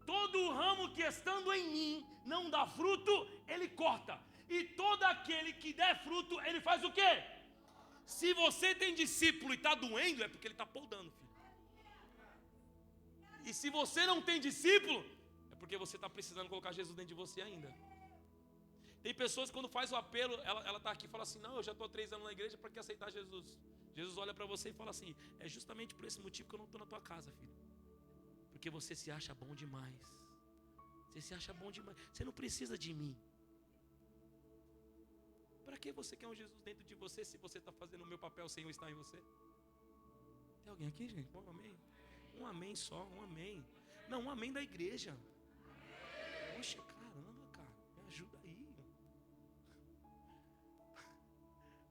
Todo ramo que estando em mim não dá fruto, ele corta. E todo aquele que der fruto, ele faz o quê? Se você tem discípulo e está doendo, é porque ele está podando, filho. E se você não tem discípulo, é porque você está precisando colocar Jesus dentro de você ainda. Tem pessoas que quando faz o apelo, ela está aqui e fala assim: não, eu já estou há 3 anos na igreja, para que aceitar Jesus? Jesus olha para você e fala assim: é justamente por esse motivo que eu não estou na tua casa, filho. Porque você se acha bom demais. Você se acha bom demais. Você não precisa de mim. Para que você quer um Jesus dentro de você se você está fazendo o meu papel sem eu estar em você? Tem alguém aqui, gente? Um amém? Um amém só, um amém. Não, um amém da igreja. Poxa, caramba, cara. Me ajuda aí.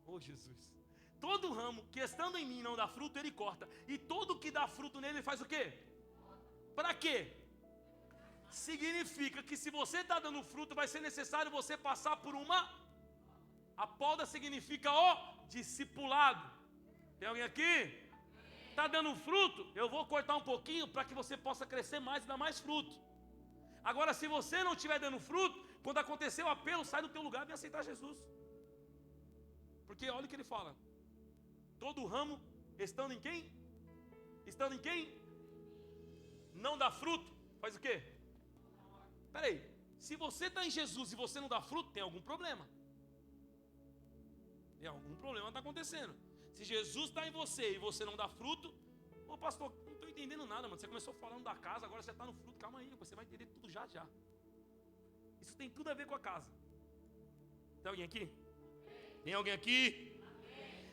Oh, Jesus. Todo ramo que estando em mim não dá fruto, ele corta. E todo que dá fruto nele, ele faz o quê? Para quê? Significa que se você está dando fruto, vai ser necessário você passar por uma... A poda significa o discipulado. Tem alguém aqui? Está dando fruto? Eu vou cortar um pouquinho para que você possa crescer mais e dar mais fruto. Agora, se você não estiver dando fruto, quando acontecer o apelo, sai do teu lugar e vem aceitar Jesus. Porque olha o que ele fala: todo ramo, estando em quem? Estando em quem? Não dá fruto, faz o quê? Espera aí, se você está em Jesus e você não dá fruto, tem algum problema. Tem algum problema está acontecendo. Se Jesus está em você e você não dá fruto, ô pastor, não estou entendendo nada, mano. Você começou falando da casa, agora você está no fruto. Calma aí, você vai entender tudo já. Isso tem tudo a ver com a casa. Tem alguém aqui? Tem alguém aqui?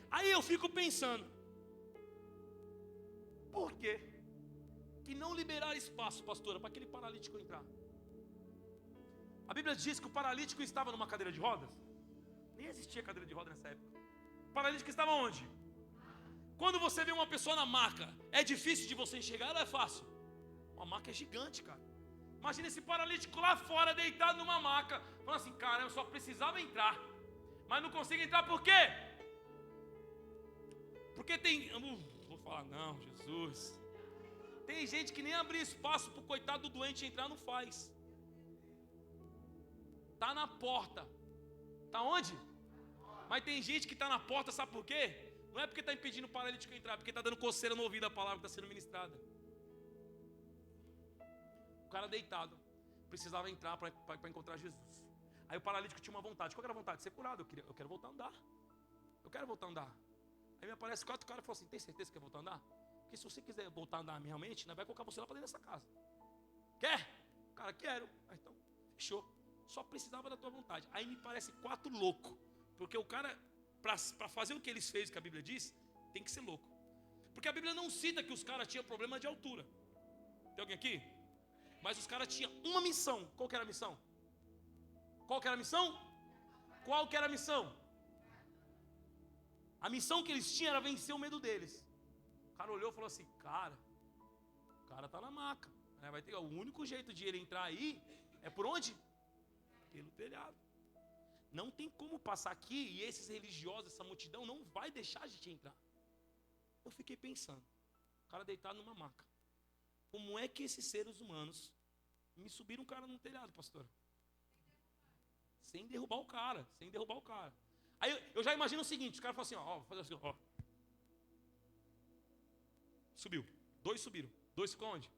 Aí eu fico pensando: por quê que não liberar espaço, pastora, para aquele paralítico entrar? A Bíblia diz que o paralítico estava numa cadeira de rodas. Nem existia cadeira de roda nessa época. O paralítico estava onde? Quando você vê uma pessoa na maca, é difícil de você enxergar ou é fácil? Uma maca é gigante, cara. Imagina esse paralítico lá fora, deitado numa maca, falando assim: cara, eu só precisava entrar. Mas não consigo entrar por quê? Porque tem... vou falar não, Jesus. Tem gente que nem abrir espaço pro coitado do doente entrar, não faz. Tá na porta. Tá onde? Mas tem gente que tá na porta, sabe por quê? Não é porque tá impedindo o paralítico entrar, é porque tá dando coceira no ouvido a palavra que está sendo ministrada. O cara deitado precisava entrar para encontrar Jesus. Aí o paralítico tinha uma vontade. Qual era a vontade? De ser curado. Eu quero voltar a andar. Eu quero voltar a andar. Aí me aparece 4 caras e falam assim: tem certeza que quer voltar a andar? Porque se você quiser voltar a andar realmente, nós vai colocar você lá para dentro dessa casa. Quer? Cara, quero. Ah, então, fechou. Só precisava da tua vontade. Aí me parece 4 loucos. Porque o cara, para fazer o que eles fez, que a Bíblia diz, tem que ser louco. Porque a Bíblia não cita que os caras tinham problema de altura. Tem alguém aqui? Mas os caras tinham uma missão. Qual que era a missão? Qual que era a missão? Qual que era a missão? A missão que eles tinham era vencer o medo deles. O cara olhou e falou assim: cara, o cara tá na maca. Vai ter, o único jeito de ele entrar aí é por onde? Pelo telhado. Não tem como passar aqui e esses religiosos, essa multidão não vai deixar a gente entrar. Eu fiquei pensando, o cara deitado numa maca. Como é que esses seres humanos me subiram um cara no telhado, pastor? Sem derrubar o cara, sem derrubar o cara. Aí eu já imagino o seguinte: os caras falam assim, ó, vou fazer assim, ó. Subiu, 2 subiram, 2 ficou onde?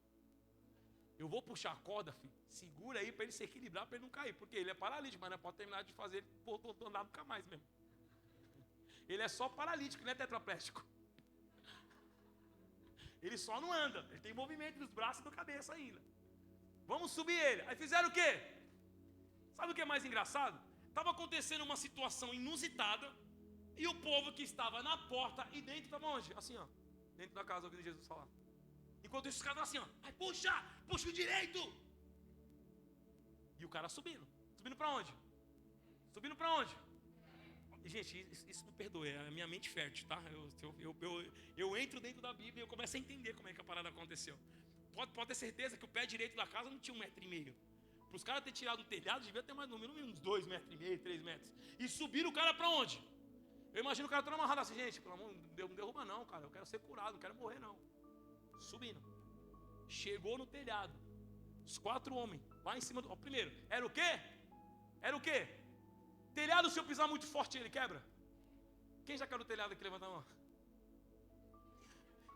Eu vou puxar a corda, filho, segura aí para ele se equilibrar, para ele não cair, porque ele é paralítico, mas não pode terminar de fazer ele andar nunca mais mesmo. Ele é só paralítico, não é tetraplégico. Ele só não anda, ele tem movimento dos braços e da cabeça ainda. Vamos subir ele. Aí fizeram o quê? Sabe o que é mais engraçado? Estava acontecendo uma situação inusitada e o povo que estava na porta e dentro estava onde? Assim, ó, dentro da casa, ouvindo Jesus falar. Enquanto isso, os caras estavam assim, ó, puxa o direito. E o cara subindo para onde? Subindo para onde? Gente, isso me perdoe, é a minha mente fértil, tá? Eu entro dentro da Bíblia e eu começo a entender como é que a parada aconteceu. Pode ter certeza que o pé direito da casa não tinha 1,5 metro. Para os caras terem tirado o telhado, devia ter mais no mínimo uns 2,5 metros, 3 metros. E subiram o cara para onde? Eu imagino o cara todo amarrado assim: gente, pelo amor de Deus, não derruba não, cara. Eu quero ser curado, não quero morrer não. Subindo. Chegou no telhado. Os 4 homens, lá em cima do... Primeiro, era o quê? Era o quê? Telhado, se eu pisar muito forte, ele quebra. Quem já caiu no telhado aqui? Levanta a mão.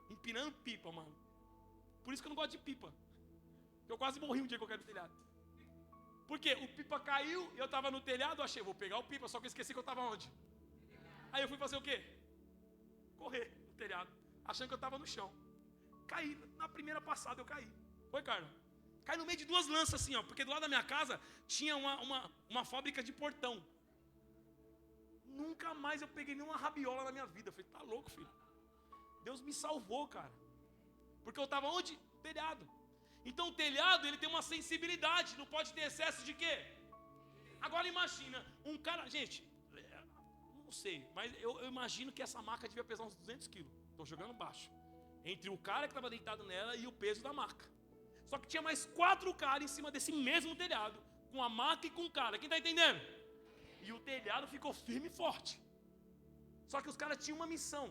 Empinando pipa, mano. Por isso que eu não gosto de pipa. Eu quase morri um dia que eu caí no telhado. Por quê? O pipa caiu e eu estava no telhado, eu achei, vou pegar o pipa, só que eu esqueci que eu estava onde? Aí eu fui fazer o quê? Correr no telhado, achando que eu estava no chão. Caí, na primeira passada eu caí. Foi, Carlos? Caí no meio de 2 lanças assim, ó, porque do lado da minha casa tinha uma fábrica de portão. Nunca mais eu peguei nenhuma rabiola na minha vida. Eu falei, tá louco, filho? Deus me salvou, cara. Porque eu estava onde? Telhado. Então o telhado, ele tem uma sensibilidade, não pode ter excesso de quê? Agora imagina, um cara, gente, não sei, mas eu imagino que essa maca devia pesar uns 200 quilos. Estou jogando baixo. Entre o cara que estava deitado nela e o peso da maca. Só que tinha mais 4 caras em cima desse mesmo telhado, com a maca e com o cara. Quem está entendendo? E o telhado ficou firme e forte. Só que os caras tinham uma missão.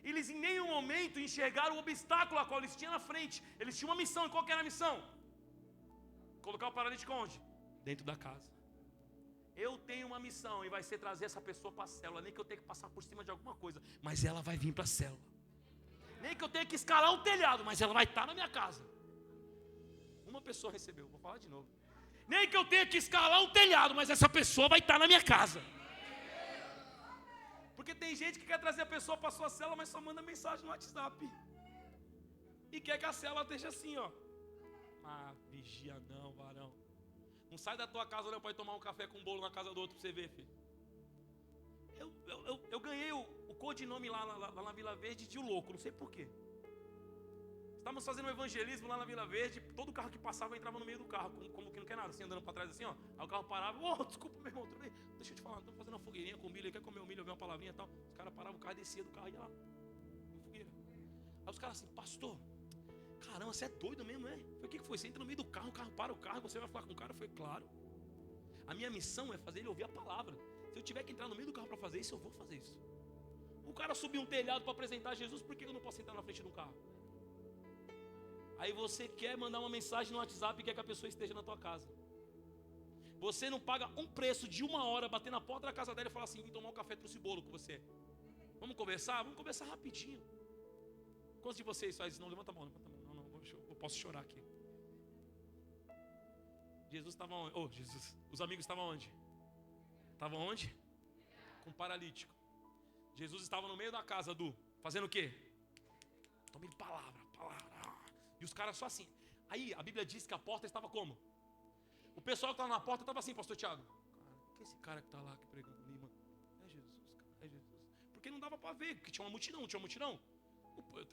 Eles em nenhum momento enxergaram o obstáculo a qual eles tinham na frente. Eles tinham uma missão. E qual que era a missão? Colocar o paralítico onde? Dentro da casa. Eu tenho uma missão e vai ser trazer essa pessoa para a célula. Nem que eu tenha que passar por cima de alguma coisa, mas ela vai vir para a célula. Nem que eu tenha que escalar o telhado, mas ela vai estar na minha casa. Uma pessoa recebeu, vou falar de novo. Nem que eu tenha que escalar o telhado, mas essa pessoa vai estar na minha casa. Porque tem gente que quer trazer a pessoa para a sua célula, mas só manda mensagem no WhatsApp. E quer que a célula esteja assim, ó. Ah, vigia não, varão. Não sai da tua casa não para ir tomar um café com um bolo na casa do outro para você ver, filho. Eu ganhei o codinome lá na Vila Verde de O Louco, não sei porquê. Estávamos fazendo um evangelismo lá na Vila Verde, todo carro que passava entrava no meio do carro, como que não quer nada, assim, andando para trás assim, ó. Aí o carro parava, desculpa meu irmão, tudo bem? Deixa eu te falar, estou fazendo uma fogueirinha com milho, quer comer o milho, ouvir uma palavrinha e tal. Os caras paravam, o carro descia do carro e ia lá, na fogueira. Aí os caras assim, pastor, caramba, você é doido mesmo, é? O que foi? Você entra no meio do carro para o carro, você vai falar com o cara? Eu falei, claro. A minha missão é fazer ele ouvir a palavra. Se eu tiver que entrar no meio do carro para fazer isso, eu vou fazer isso. O cara subiu um telhado para apresentar Jesus, por que eu não posso entrar na frente do carro? Aí você quer mandar uma mensagem no WhatsApp e quer que a pessoa esteja na tua casa. Você não paga um preço de 1 hora, bater na porta da casa dela e falar assim: vim tomar um café, trouxe bolo com você. Vamos conversar? Vamos conversar rapidinho. Quantos de vocês fazem isso? Não, levanta a mão, levanta a mão. Não, eu posso chorar aqui. Jesus estava onde? Oh, Jesus. Os amigos estavam onde? Estavam onde? Com um paralítico. Jesus estava no meio da casa fazendo o quê? Tomando palavra. E os caras só assim. Aí a Bíblia diz que a porta estava como? O pessoal que estava na porta estava assim, pastor Tiago. Cara, que esse cara que está lá que pregando ali, mano? É Jesus, cara, é Jesus. Porque não dava para ver, porque tinha uma multidão.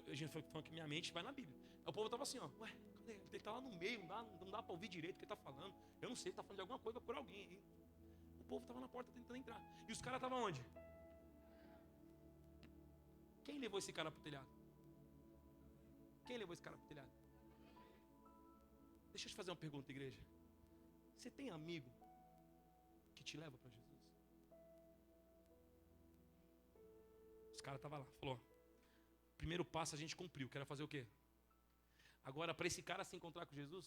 A gente foi falando que minha mente vai na Bíblia. Aí o povo estava assim, ó. Ué, cadê? Ele está lá no meio, não dá para ouvir direito o que ele está falando. Eu não sei, ele está falando de alguma coisa por alguém aí. O povo estava na porta tentando entrar. E os caras estavam onde? Quem levou esse cara para o telhado? Quem levou esse cara para o telhado? Deixa eu te fazer uma pergunta, igreja. Você tem amigo que te leva para Jesus? Os caras estavam lá, falou: primeiro passo a gente cumpriu, que era fazer o quê? Agora, para esse cara se encontrar com Jesus,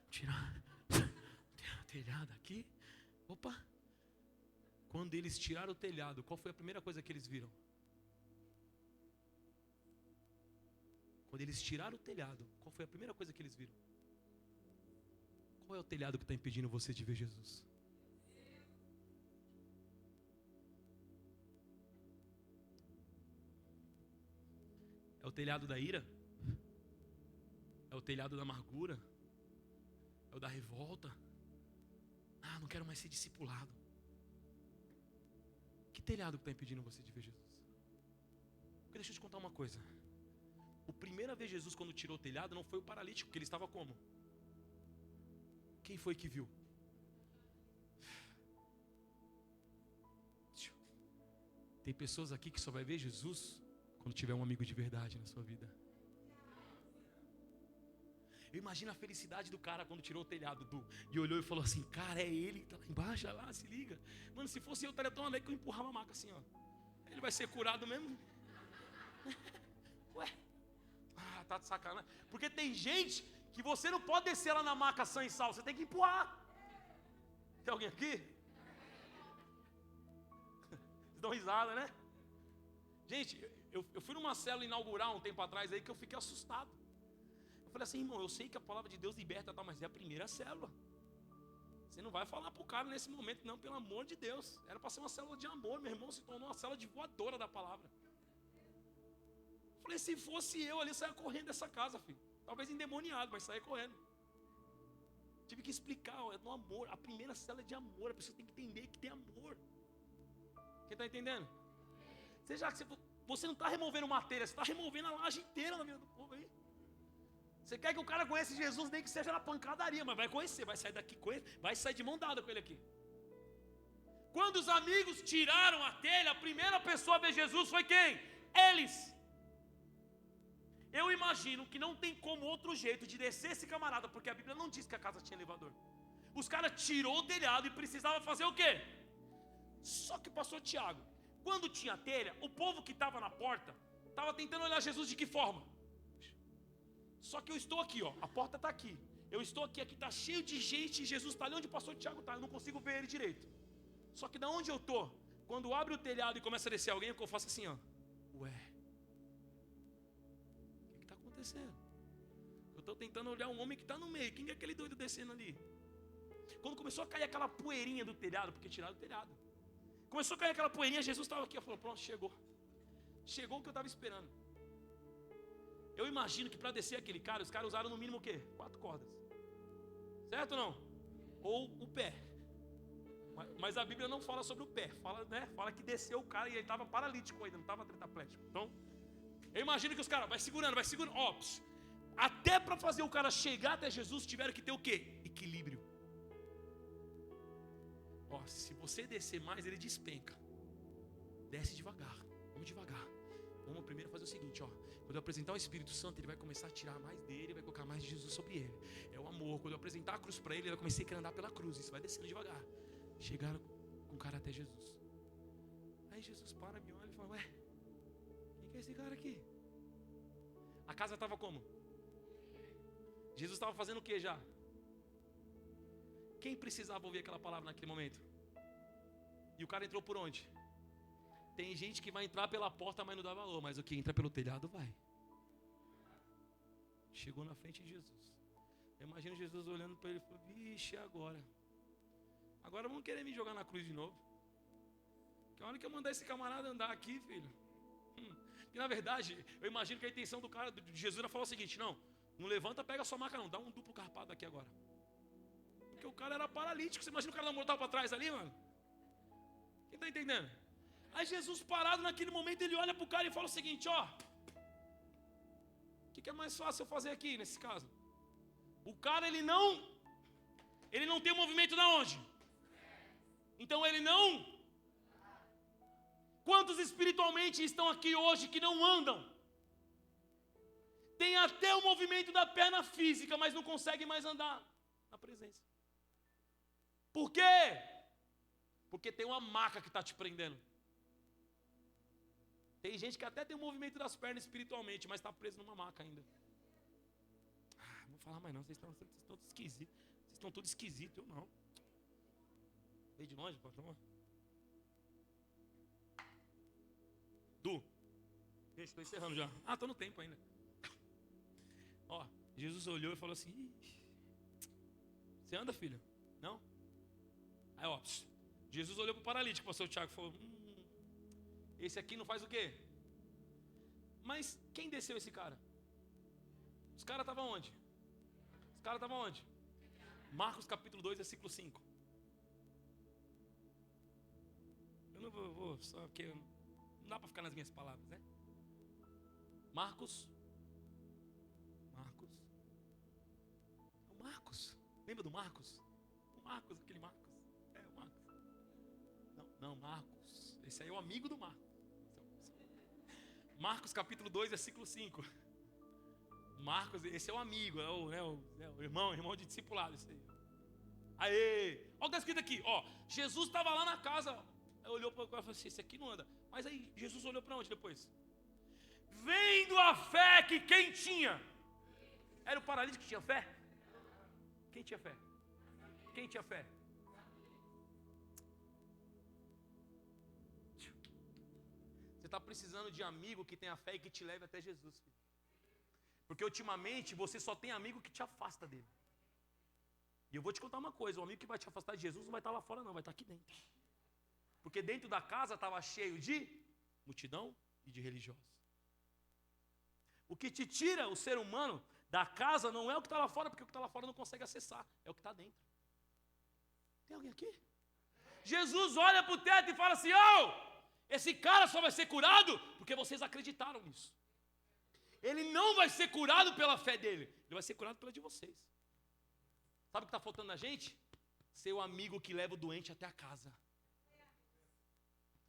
tira telhado aqui. Opa! Quando eles tiraram o telhado, qual foi a primeira coisa que eles viram? Quando eles tiraram o telhado, qual foi a primeira coisa que eles viram? Qual é o telhado que está impedindo você de ver Jesus? É o telhado da ira? É o telhado da amargura? É o da revolta? Ah, não quero mais ser discipulado. Que telhado que está impedindo você de ver Jesus? Porque deixa eu te contar uma coisa. O primeiro a ver Jesus quando tirou o telhado não foi o paralítico, porque ele estava como? Quem foi que viu? Tem pessoas aqui que só vai ver Jesus quando tiver um amigo de verdade na sua vida. Eu imagino a felicidade do cara quando tirou o telhado e olhou e falou assim: cara, é ele que está lá embaixo, olha lá, se liga. Mano, se fosse eu estaria tão alegre que eu empurrava a maca assim, ó. Ele vai ser curado mesmo? Ué? Ah, tá de sacanagem. Porque tem gente que você não pode descer lá na maca sã e sal, você tem que empurrar. Tem alguém aqui? Vocês dão risada, né? Gente, eu fui numa célula inaugural um tempo atrás aí que eu fiquei assustado. Eu falei assim: irmão, eu sei que a palavra de Deus liberta, tá, mas é a primeira célula. Você não vai falar pro cara nesse momento, não, pelo amor de Deus. Era para ser uma célula de amor, meu irmão se tornou uma célula de voadora da palavra. Eu falei: se fosse eu ali, saia correndo dessa casa, filho. Talvez endemoniado, mas saia correndo. Tive que explicar, ó, é do amor. A primeira célula é de amor, a pessoa tem que entender que tem amor. Quem está entendendo? Você não está removendo matéria, você está removendo a laje inteira na vida do povo aí. Você quer que o cara conheça Jesus, nem que seja na pancadaria, mas vai conhecer, vai sair daqui com ele, vai sair de mão dada com ele aqui. Quando os amigos tiraram a telha, a primeira pessoa a ver Jesus foi quem? Eles. Eu imagino que não tem como outro jeito de descer esse camarada, porque a Bíblia não diz que a casa tinha elevador. Os caras tirou o telhado e precisava fazer o quê? Só que pastor Tiago, quando tinha telha, o povo que estava na porta estava tentando olhar Jesus de que forma? Só que eu estou aqui, ó, a porta está aqui. Eu estou aqui está cheio de gente e Jesus está ali onde o pastor Tiago está. Eu não consigo ver ele direito. Só que da onde eu estou, quando abre o telhado e começa a descer alguém, eu faço assim, ó. Ué, o que está acontecendo? Eu estou tentando olhar um homem que está no meio. Quem é aquele doido descendo ali? Quando começou a cair aquela poeirinha do telhado, porque tiraram o telhado. Começou a cair aquela poeirinha, Jesus estava aqui. Eu falei: pronto, chegou. Chegou o que eu estava esperando. Eu imagino que para descer aquele cara, os caras usaram no mínimo o quê? 4 cordas. Certo ou não? Ou o pé. Mas a Bíblia não fala sobre o pé. Fala, né? Fala que desceu o cara e ele estava paralítico ainda, não estava tetraplégico. Então, eu imagino que os caras, vai segurando. Ó, até para fazer o cara chegar até Jesus, tiveram que ter o quê? Equilíbrio. Ó, se você descer mais, ele despenca. Desce devagar. Vamos devagar. vamos primeiro fazer o seguinte, ó. Quando eu apresentar o Espírito Santo, ele vai começar a tirar mais dele, vai colocar mais de Jesus sobre ele. É o amor. Quando eu apresentar a cruz para ele, ele vai começar a querer andar pela cruz. Isso vai descendo devagar. Chegaram com o cara até Jesus. Aí Jesus para, me olha e fala, ué, quem que é esse cara aqui? A casa estava como? Jesus estava fazendo o que já? Quem precisava ouvir aquela palavra naquele momento? E o cara entrou por onde? Tem gente que vai entrar pela porta, mas não dá valor. Mas o que entra pelo telhado vai. Chegou na frente de Jesus. Eu imagino Jesus olhando para ele e falou, vixe, agora? Agora vão querer me jogar na cruz de novo. Que a hora que eu mandar esse camarada andar aqui, filho. Que na verdade, eu imagino que a intenção do cara, de Jesus, era falar o seguinte, não levanta, pega a sua maca não, dá um duplo carpado aqui agora. Porque o cara era paralítico. Você imagina o cara não mortal para trás ali, mano? Quem está entendendo? Aí Jesus parado naquele momento, ele olha para o cara e fala o seguinte, ó. O que é mais fácil eu fazer aqui, nesse caso? O cara, ele não tem o movimento da onde? Então ele não. Quantos espiritualmente estão aqui hoje que não andam? Tem até o movimento da perna física, mas não consegue mais andar na presença. Por quê? Porque tem uma maca que está te prendendo. Tem gente que até tem o movimento das pernas espiritualmente, mas está preso numa maca ainda. Não vou falar mais não, vocês estão todos esquisitos. Vocês estão todos esquisitos, eu não. Veio de longe, patrão? Du. Gente, estou encerrando já. Estou no tempo ainda. Ó, Jesus olhou e falou assim, você anda, filho? Não? Aí, ó, Jesus olhou para o paralítico, o pastor Tiago, e falou, esse aqui não faz o quê? Mas quem desceu esse cara? Os caras estavam onde? Marcos capítulo 2, versículo 5. Eu não vou só porque não dá para ficar nas minhas palavras, né? Marcos. Lembra do Marcos? Aquele Marcos. O Marcos. Não, Marcos. Esse aí é o amigo do Marcos. Marcos capítulo 2, versículo 5. Marcos, esse é o amigo, o irmão de discipulado. Esse aí. Aê! Olha o que está escrito aqui. Ó, Jesus estava lá na casa. Olhou para o cara e falou assim, esse aqui não anda. Mas aí Jesus olhou para onde depois? Vendo a fé que quem tinha? Era o paralítico que tinha fé? Quem tinha fé? Você está precisando de amigo que tenha fé e que te leve até Jesus, filho. Porque ultimamente você só tem amigo que te afasta dele. E eu vou te contar uma coisa, o amigo que vai te afastar de Jesus não vai estar lá fora não, vai estar aqui dentro. Porque dentro da casa estava cheio de multidão e de religiosos. O que te tira o ser humano da casa não é o que está lá fora, porque o que está lá fora não consegue acessar, é o que está dentro. Tem alguém aqui? Jesus olha para o teto e fala assim, esse cara só vai ser curado porque vocês acreditaram nisso. Ele não vai ser curado pela fé dele, ele vai ser curado pela de vocês. Sabe o que está faltando na gente? Ser o amigo que leva o doente até a casa.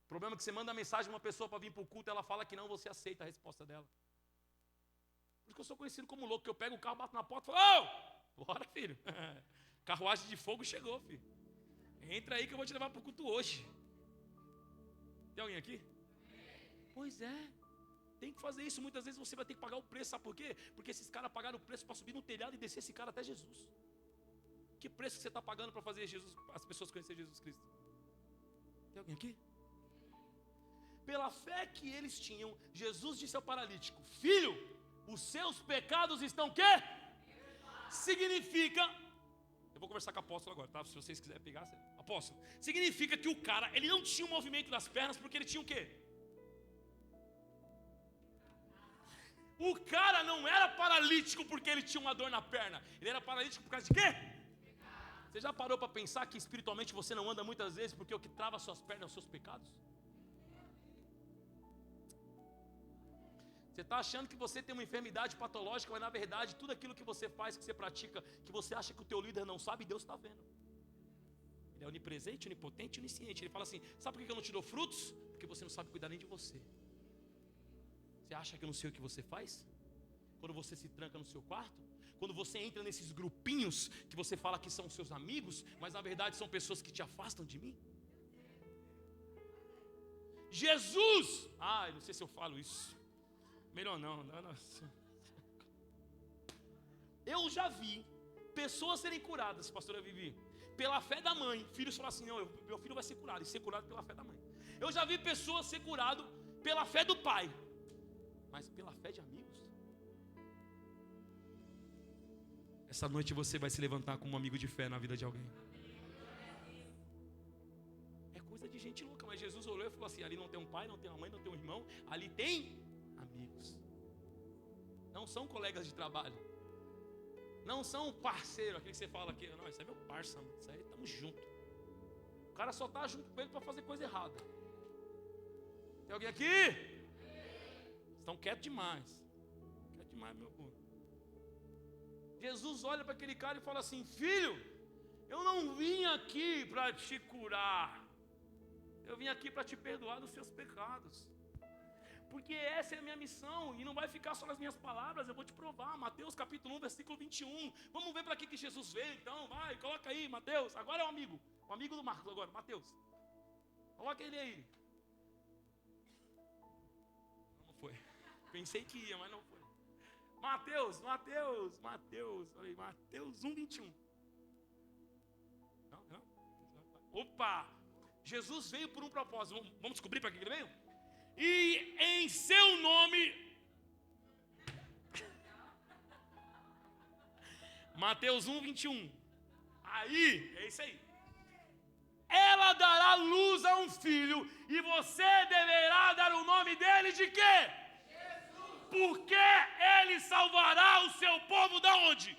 O problema é que você manda mensagem para uma pessoa para vir para o culto, ela fala que não, você aceita a resposta dela. Por isso que eu sou conhecido como louco, que eu pego o carro, bato na porta e falo, bora, filho. Carruagem de fogo chegou, filho. Entra aí que eu vou te levar para o culto hoje. Tem alguém aqui? Pois é. Tem que fazer isso. Muitas vezes você vai ter que pagar o preço. Sabe por quê? Porque esses caras pagaram o preço para subir no telhado e descer esse cara até Jesus. Que preço que você está pagando para fazer as pessoas conhecerem Jesus Cristo? Tem alguém aqui? Pela fé que eles tinham, Jesus disse ao paralítico, filho, os seus pecados estão o quê? Significa, eu vou conversar com o apóstolo agora, tá? Se vocês quiserem pegar, apóstolo, significa que o cara, ele não tinha o movimento das pernas porque ele tinha o quê? O cara não era paralítico porque ele tinha uma dor na perna, ele era paralítico por causa de quê? Você já parou para pensar que espiritualmente você não anda muitas vezes porque o que trava suas pernas são os seus pecados? Você está achando que você tem uma enfermidade patológica, mas na verdade tudo aquilo que você faz, que você pratica, que você acha que o teu líder não sabe, Deus está vendo. Ele é onipresente, onipotente, onisciente. Ele fala assim, sabe por que eu não te dou frutos? Porque você não sabe cuidar nem de você. Você acha que eu não sei o que você faz? Quando você se tranca no seu quarto? Quando você entra nesses grupinhos que você fala que são seus amigos, mas na verdade são pessoas que te afastam de mim? Jesus! Eu não sei se eu falo isso. Melhor não. Eu já vi pessoas serem curadas, pastora Vivi, pela fé da mãe. Filhos falam assim: não, meu filho vai ser curado, e ser curado pela fé da mãe. Eu já vi pessoas ser curado pela fé do pai, mas pela fé de amigos. Essa noite você vai se levantar como um amigo de fé na vida de alguém. É coisa de gente louca, mas Jesus olhou e falou assim: ali não tem um pai, não tem uma mãe, não tem um irmão, ali tem amigos. Não são colegas de trabalho, não são parceiro, aquele que você fala aqui, não, isso é meu parça, isso aí estamos juntos. O cara só está junto com ele para fazer coisa errada. Tem alguém aqui? Estão quietos demais. Quieto demais, meu povo. Jesus olha para aquele cara e fala assim: filho, eu não vim aqui para te curar, eu vim aqui para te perdoar dos seus pecados. Porque essa é a minha missão, e não vai ficar só nas minhas palavras, eu vou te provar. Mateus capítulo 1, versículo 21. Vamos ver para que Jesus veio então, vai, coloca aí, Mateus. Agora é o amigo do Marcos agora, Mateus. Coloca ele aí. Não foi. Pensei que ia, mas não foi. Mateus. Falei, Mateus 1, 21. Não. Opa! Jesus veio por um propósito. Vamos descobrir para que ele veio? E em seu nome, Mateus 1, 21. Aí, é isso aí. Ela dará luz a um filho, e você deverá dar o nome dele de quê? Jesus. Porque ele salvará o seu povo da onde?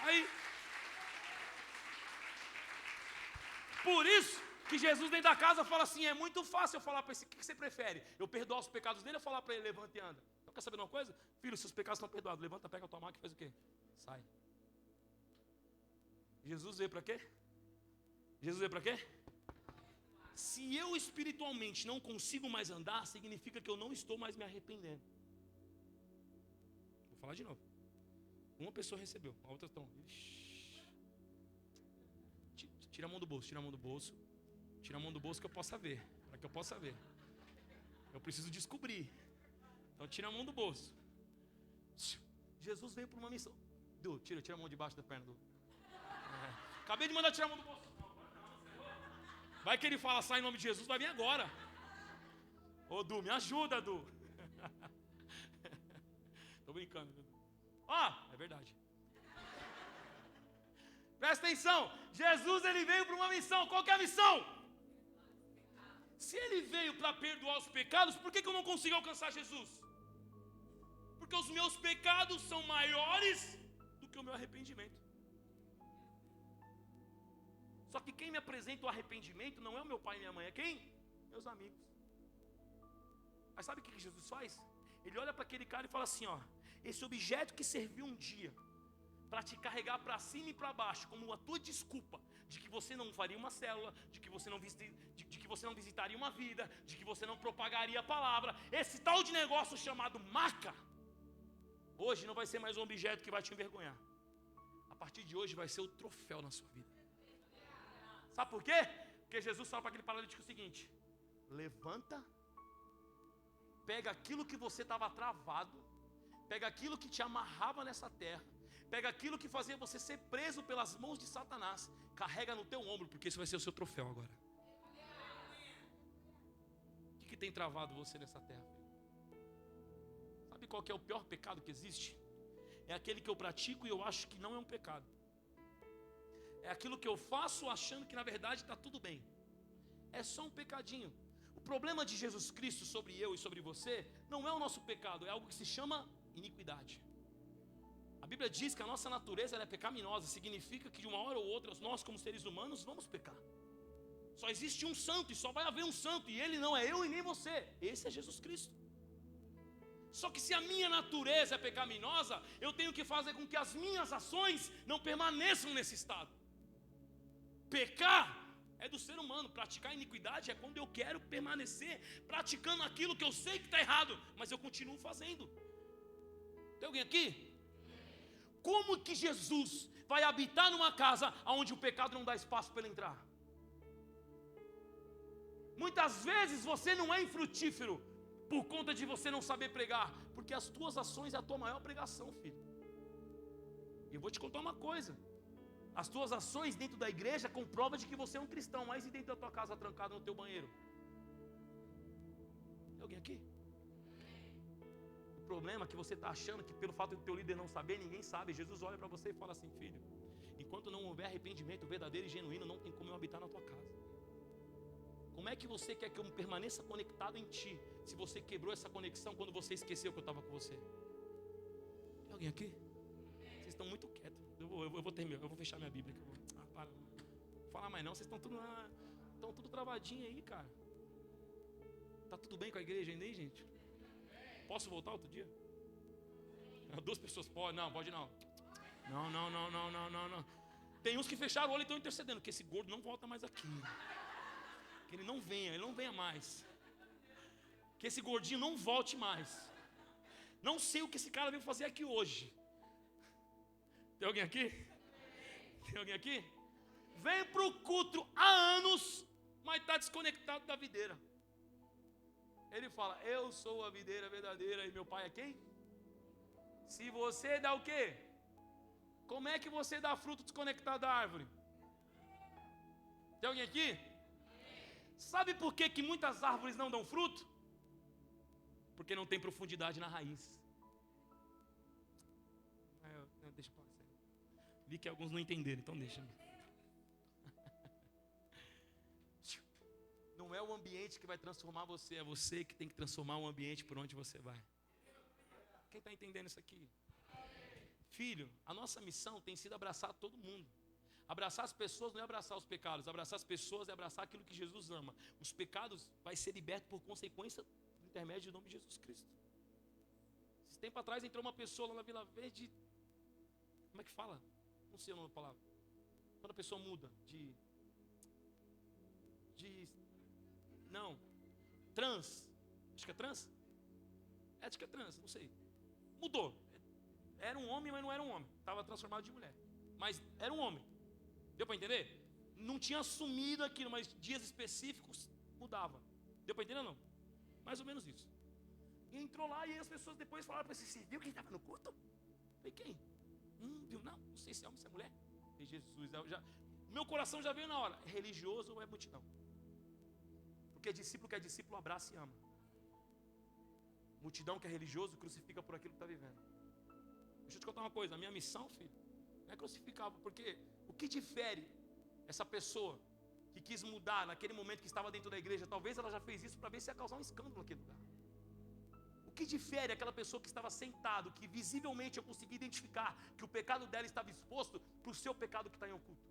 Aí. Por isso que Jesus dentro da casa fala assim: é muito fácil eu falar para esse, o que você prefere? Eu perdoar os pecados dele ou falar para ele: levanta e anda? Então quer saber de uma coisa? Filho, seus pecados estão perdoados, levanta, pega a tua maca e faz o quê? Sai. Jesus veio para quê? Jesus veio para quê? Se eu espiritualmente não consigo mais andar, significa que eu não estou mais me arrependendo. Vou falar de novo. Uma pessoa recebeu, a outra estão. Tira a mão do bolso, tira a mão do bolso. Tira a mão do bolso que eu possa ver. Para que eu possa ver. Eu preciso descobrir. Então tira a mão do bolso. Jesus veio por uma missão. Tira a mão debaixo da perna do. Acabei de mandar tirar a mão do bolso. Vai que ele fala, sai em nome de Jesus, vai vir agora. Ô Du, me ajuda, Du. Tô brincando. É verdade. Presta atenção, Jesus ele veio para uma missão. Qual que é a missão? Se ele veio para perdoar os pecados, por que eu não consigo alcançar Jesus? Porque os meus pecados são maiores do que o meu arrependimento. Só que quem me apresenta o arrependimento não é o meu pai e minha mãe, é quem? Meus amigos. Mas sabe o que Jesus faz? Ele olha para aquele cara e fala assim: esse objeto que serviu um dia para te carregar para cima e para baixo, como a tua desculpa de que você não faria uma célula, de que você não visitaria uma vida, de que você não propagaria a palavra, esse tal de negócio chamado maca, hoje não vai ser mais um objeto que vai te envergonhar. A partir de hoje vai ser o troféu na sua vida. Sabe por quê? Porque Jesus fala para aquele paralítico o seguinte: levanta, pega aquilo que você estava travado, pega aquilo que te amarrava nessa terra, pega aquilo que fazia você ser preso pelas mãos de Satanás, carrega no teu ombro, porque isso vai ser o seu troféu agora. O que tem travado você nessa terra? Sabe qual que é o pior pecado que existe? É aquele que eu pratico e eu acho que não é um pecado. É aquilo que eu faço achando que na verdade está tudo bem. É só um pecadinho. O problema de Jesus Cristo sobre eu e sobre você não é o nosso pecado, é algo que se chama iniquidade. A Bíblia diz que a nossa natureza ela é pecaminosa. Significa que de uma hora ou outra nós como seres humanos vamos pecar. Só existe um santo e só vai haver um santo, e ele não é eu e nem você. Esse é Jesus Cristo. Só que se a minha natureza é pecaminosa, eu tenho que fazer com que as minhas ações não permaneçam nesse estado. Pecar é do ser humano. Praticar iniquidade é quando eu quero permanecer praticando aquilo que eu sei que está errado, mas eu continuo fazendo. Tem alguém aqui? Como que Jesus vai habitar numa casa onde o pecado não dá espaço para ele entrar? Muitas vezes você não é infrutífero por conta de você não saber pregar, porque as tuas ações é a tua maior pregação, filho. E eu vou te contar uma coisa: as tuas ações dentro da igreja comprovam de que você é um cristão, mas e dentro da tua casa trancado no teu banheiro? Tem alguém aqui? O problema é que você está achando que pelo fato do teu líder não saber, ninguém sabe. Jesus olha para você e fala assim: filho, enquanto não houver arrependimento verdadeiro e genuíno, não tem como eu habitar na tua casa. Como é que você quer que eu permaneça conectado em ti, se você quebrou essa conexão quando você esqueceu que eu estava com você? Tem alguém aqui? Vocês estão muito quietos. Eu vou fechar minha Bíblia. Para. Não vou falar mais não. Vocês estão tudo travadinho aí, cara. Tá tudo bem com a igreja ainda aí, gente? Posso voltar outro dia? 2 pessoas podem. Não, pode não. Não. Tem uns que fecharam o olho e estão intercedendo, que esse gordo não volta mais aqui. Que ele não venha mais. Que esse gordinho não volte mais. Não sei o que esse cara veio fazer aqui hoje. Tem alguém aqui? Tem alguém aqui? Vem para o culto há anos, mas está desconectado da videira. Ele fala: eu sou a videira verdadeira e meu pai é quem? Se você dá o quê? Como é que você dá fruto desconectado da árvore? Tem alguém aqui? Sabe por que muitas árvores não dão fruto? Porque não tem profundidade na raiz. Deixa eu falar. Vi que alguns não entenderam, então deixa. Não é o ambiente que vai transformar você, é você que tem que transformar o ambiente por onde você vai. Quem está entendendo isso aqui? Filho, a nossa missão tem sido abraçar todo mundo. Abraçar as pessoas não é abraçar os pecados. Abraçar as pessoas é abraçar aquilo que Jesus ama. Os pecados vai ser liberto por consequência do intermédio do nome de Jesus Cristo. Esse tempo atrás entrou uma pessoa lá na Vila Verde. Como é que fala? Não sei o nome da palavra. Quando a pessoa muda não, trans. Acho que é trans? Acho que é trans, não sei. Mudou. Era um homem, mas não era um homem. Estava transformado de mulher. Mas era um homem. Deu para entender? Não tinha assumido aquilo, mas dias específicos mudava. Deu para entender ou não? Mais ou menos isso. E entrou lá e as pessoas depois falaram para ele: você viu quem estava no culto? Eu falei: quem? Viu? Não sei se é homem ou se é mulher. E Jesus, meu coração já veio na hora: é religioso ou é multidão? Porque discípulo que é discípulo abraça e ama. Multidão que é religioso crucifica por aquilo que está vivendo. Deixa eu te contar uma coisa: a minha missão, filho, não é crucificar, porque o que difere essa pessoa que quis mudar naquele momento que estava dentro da igreja? Talvez ela já fez isso para ver se ia causar um escândalo naquele lugar. O que difere aquela pessoa que estava sentado, que visivelmente eu consegui identificar que o pecado dela estava exposto, para o seu pecado que está em oculto?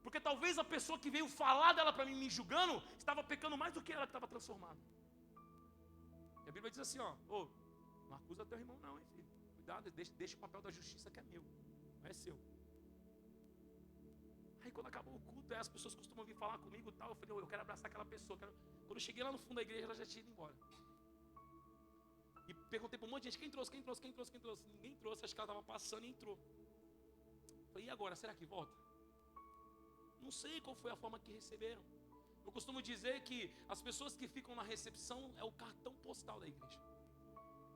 Porque talvez a pessoa que veio falar dela para mim, me julgando, estava pecando mais do que ela que estava transformada. E a Bíblia diz assim: não acusa teu irmão não, hein, filho. Cuidado, deixa o papel da justiça que é meu, não é seu. Aí quando acabou o culto, as pessoas costumam vir falar comigo e tal. Eu falei: eu quero abraçar aquela pessoa. Quando eu cheguei lá no fundo da igreja, ela já tinha ido embora. E perguntei para um monte de gente: quem trouxe? Ninguém trouxe, acho que ela estava passando e entrou. Falei: e agora, será que volta? Não sei qual foi a forma que receberam. Eu costumo dizer que as pessoas que ficam na recepção é o cartão postal da igreja.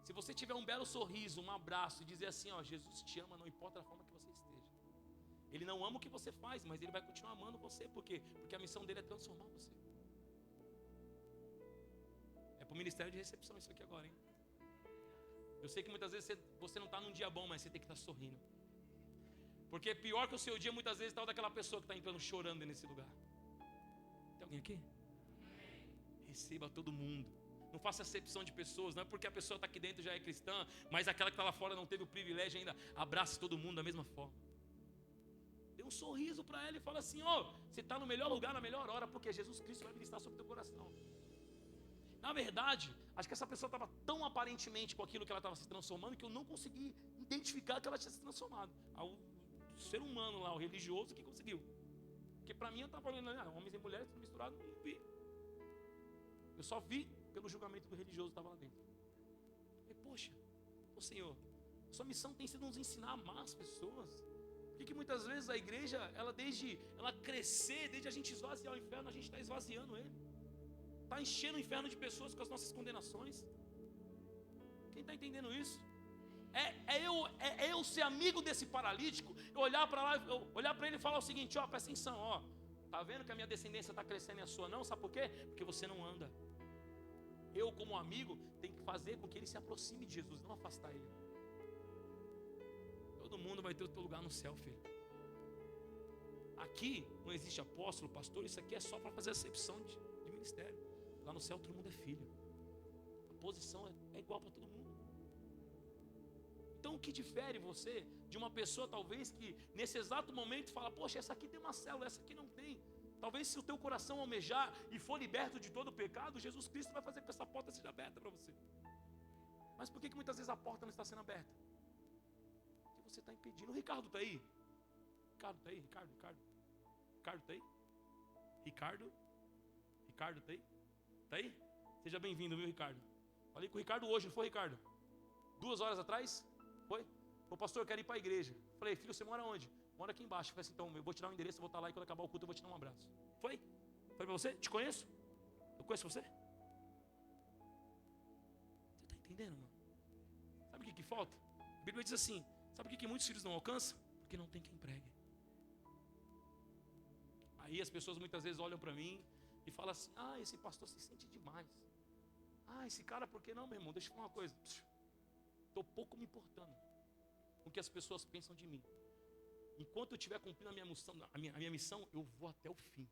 Se você tiver um belo sorriso, um abraço e dizer assim: Jesus te ama, não importa a forma que você esteja. Ele não ama o que você faz, mas ele vai continuar amando você. Por quê? Porque a missão dele é transformar você. É para o ministério de recepção isso aqui agora, hein? Eu sei que muitas vezes você não está num dia bom, mas você tem que estar sorrindo. Porque pior que o seu dia muitas vezes está o daquela pessoa que está entrando chorando nesse lugar. Tem alguém aqui? Receba todo mundo. Não faça acepção de pessoas. Não é porque a pessoa está aqui dentro já é cristã, mas aquela que está lá fora não teve o privilégio ainda. Abrace todo mundo da mesma forma. Dê um sorriso para ela e fala assim: você está no melhor lugar, na melhor hora, porque Jesus Cristo vai ministrar sobre o teu coração. Na verdade, acho que essa pessoa estava tão aparentemente com aquilo que ela estava se transformando, que eu não consegui identificar que ela tinha se transformado. ser humano lá, o religioso que conseguiu. Porque para mim eu estava olhando, homens e mulheres misturados, não vi. Eu só vi pelo julgamento do religioso que estava lá dentro. E poxa, ô Senhor, sua missão tem sido nos ensinar a amar as pessoas. Por que muitas vezes a igreja, desde ela crescer, desde a gente esvaziar o inferno, a gente está esvaziando ele. Está enchendo o inferno de pessoas com as nossas condenações. Quem está entendendo isso? É eu ser amigo desse paralítico, eu olhar para lá, olhar para ele e falar o seguinte: ó, presta atenção, ó, tá vendo que a minha descendência está crescendo e a sua não? Sabe por quê? Porque você não anda. Eu, como amigo, tenho que fazer com que ele se aproxime de Jesus, não afastar ele. Todo mundo vai ter o teu lugar no céu, filho. Aqui não existe apóstolo, pastor, isso aqui é só para fazer acepção de ministério. Lá no céu todo mundo é filho. A posição é igual para todo mundo. Então o que difere você de uma pessoa talvez que nesse exato momento fala: poxa, essa aqui tem uma célula, essa aqui não tem. Talvez se o teu coração almejar e for liberto de todo o pecado, Jesus Cristo vai fazer com que essa porta seja aberta para você. Mas por que muitas vezes a porta não está sendo aberta? Porque você está impedindo. O Ricardo está aí? Ricardo está aí? Ricardo está aí? Ricardo está aí? Está aí? Seja bem-vindo, viu, Ricardo? Falei com o Ricardo hoje, não foi, Ricardo? 2 horas atrás? Foi? Ô pastor, eu quero ir para a igreja. Falei: filho, você mora onde? Mora aqui embaixo. Falei assim: então eu vou te dar um endereço, eu vou estar lá e quando acabar o culto eu vou te dar um abraço. Foi? Foi para você? Te conheço? Eu conheço você? Você está entendendo, mano? Sabe o que falta? A Bíblia diz assim: sabe o que muitos filhos não alcançam? Porque não tem quem pregue. Aí as pessoas muitas vezes olham para mim e falam assim: ah, esse pastor se sente demais. Ah, esse cara, por que não, meu irmão? Deixa eu falar uma coisa. Estou pouco me importando com o que as pessoas pensam de mim. Enquanto eu estiver cumprindo a minha missão, eu vou até o fim.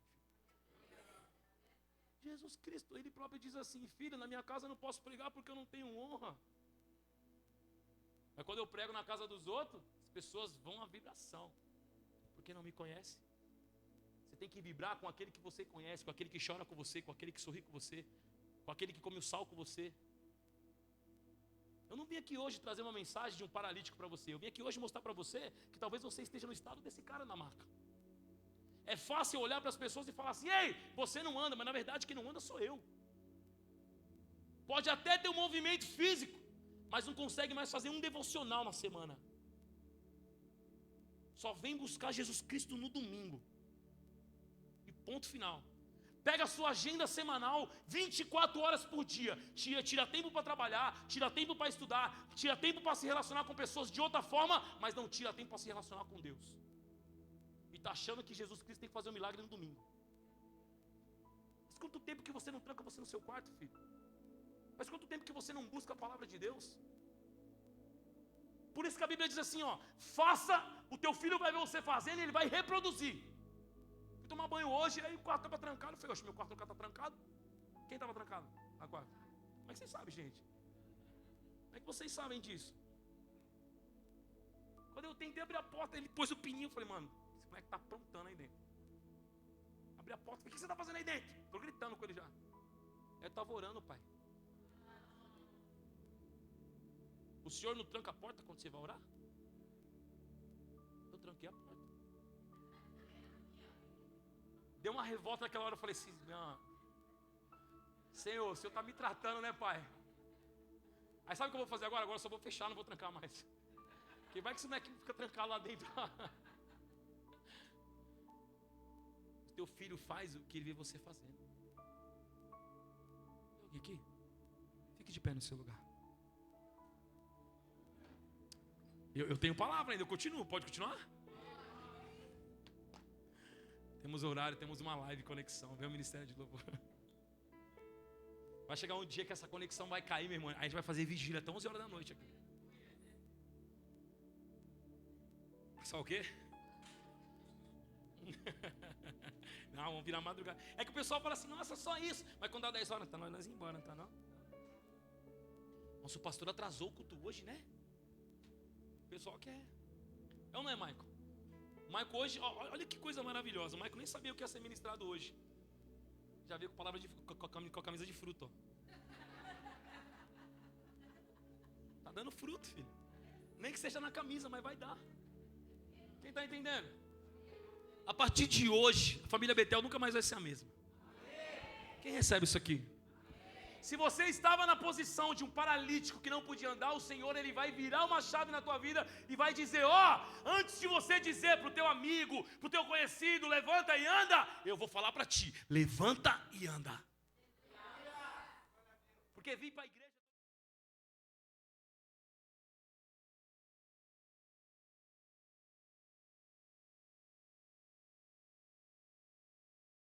Jesus Cristo, Ele próprio diz assim: filho, na minha casa eu não posso pregar porque eu não tenho honra. Mas quando eu prego na casa dos outros, as pessoas vão à vibração. Porque não me conhece. Você tem que vibrar com aquele que você conhece, com aquele que chora com você, com aquele que sorri com você, com aquele que come o sal com você. Eu não vim aqui hoje trazer uma mensagem de um paralítico para você. Eu vim aqui hoje mostrar para você que talvez você esteja no estado desse cara na maca. É fácil olhar para as pessoas e falar assim: ei, você não anda, mas na verdade quem não anda sou eu. Pode até ter um movimento físico, mas não consegue mais fazer um devocional na semana. Só vem buscar Jesus Cristo no domingo. E ponto final. Pega a sua agenda semanal, 24 horas por dia. Tira tempo para trabalhar, tira tempo para estudar, tira tempo para se relacionar com pessoas de outra forma, mas não tira tempo para se relacionar com Deus. E está achando que Jesus Cristo tem que fazer um milagre no domingo. Mas quanto tempo que você não tranca você no seu quarto, filho? Mas quanto tempo que você não busca a palavra de Deus? Por isso que a Bíblia diz assim, ó: faça, o teu filho vai ver você fazendo e ele vai reproduzir. Fui tomar banho hoje, aí o quarto estava trancado. Eu falei: oxe, meu quarto nunca está trancado. Quem estava trancado? Agora. Como é que vocês sabem, gente? Como é que vocês sabem disso? Quando eu tentei abrir a porta, ele pôs o pininho. Eu falei: mano, esse moleque está aprontando aí dentro. Abri a porta, falei: o que você está fazendo aí dentro? Estou gritando com ele já. Eu estava orando, pai. O senhor não tranca a porta quando você vai orar? Eu tranquei a porta. Deu uma revolta naquela hora, eu falei assim: não, Senhor, o Senhor está me tratando, né, pai? Aí sabe o que eu vou fazer agora? Agora eu só vou fechar, não vou trancar mais. Porque vai que esse moleque fica trancado lá dentro. O teu filho faz o que ele vê você fazendo. Alguém aqui? Fique de pé no seu lugar. Eu tenho palavra ainda, eu continuo, pode continuar? Temos horário, temos uma live conexão, vem o Ministério de Louvor. Vai chegar um dia que essa conexão vai cair, meu irmão. A gente vai fazer vigília até 11 horas da noite aqui. Só o quê? Não, vamos virar madrugada. É que o pessoal fala assim: nossa, só isso. Mas quando dá 10 horas, tá, nós vamos embora, não tá não? Nossa, o pastor atrasou o culto hoje, né? O pessoal quer. É ou não é, Michael? Michael hoje, olha que coisa maravilhosa. O Michael nem sabia o que ia ser ministrado hoje. Já veio com palavra com a camisa de fruto, ó. Tá dando fruto, filho. Nem que seja na camisa, mas vai dar. Quem está entendendo? A partir de hoje, a família Betel nunca mais vai ser a mesma. Quem recebe isso aqui? Se você estava na posição de um paralítico que não podia andar, o Senhor ele vai virar uma chave na tua vida e vai dizer: antes de você dizer para o teu amigo, para o teu conhecido, levanta e anda, eu vou falar para ti, levanta e anda. Porque vir para a igreja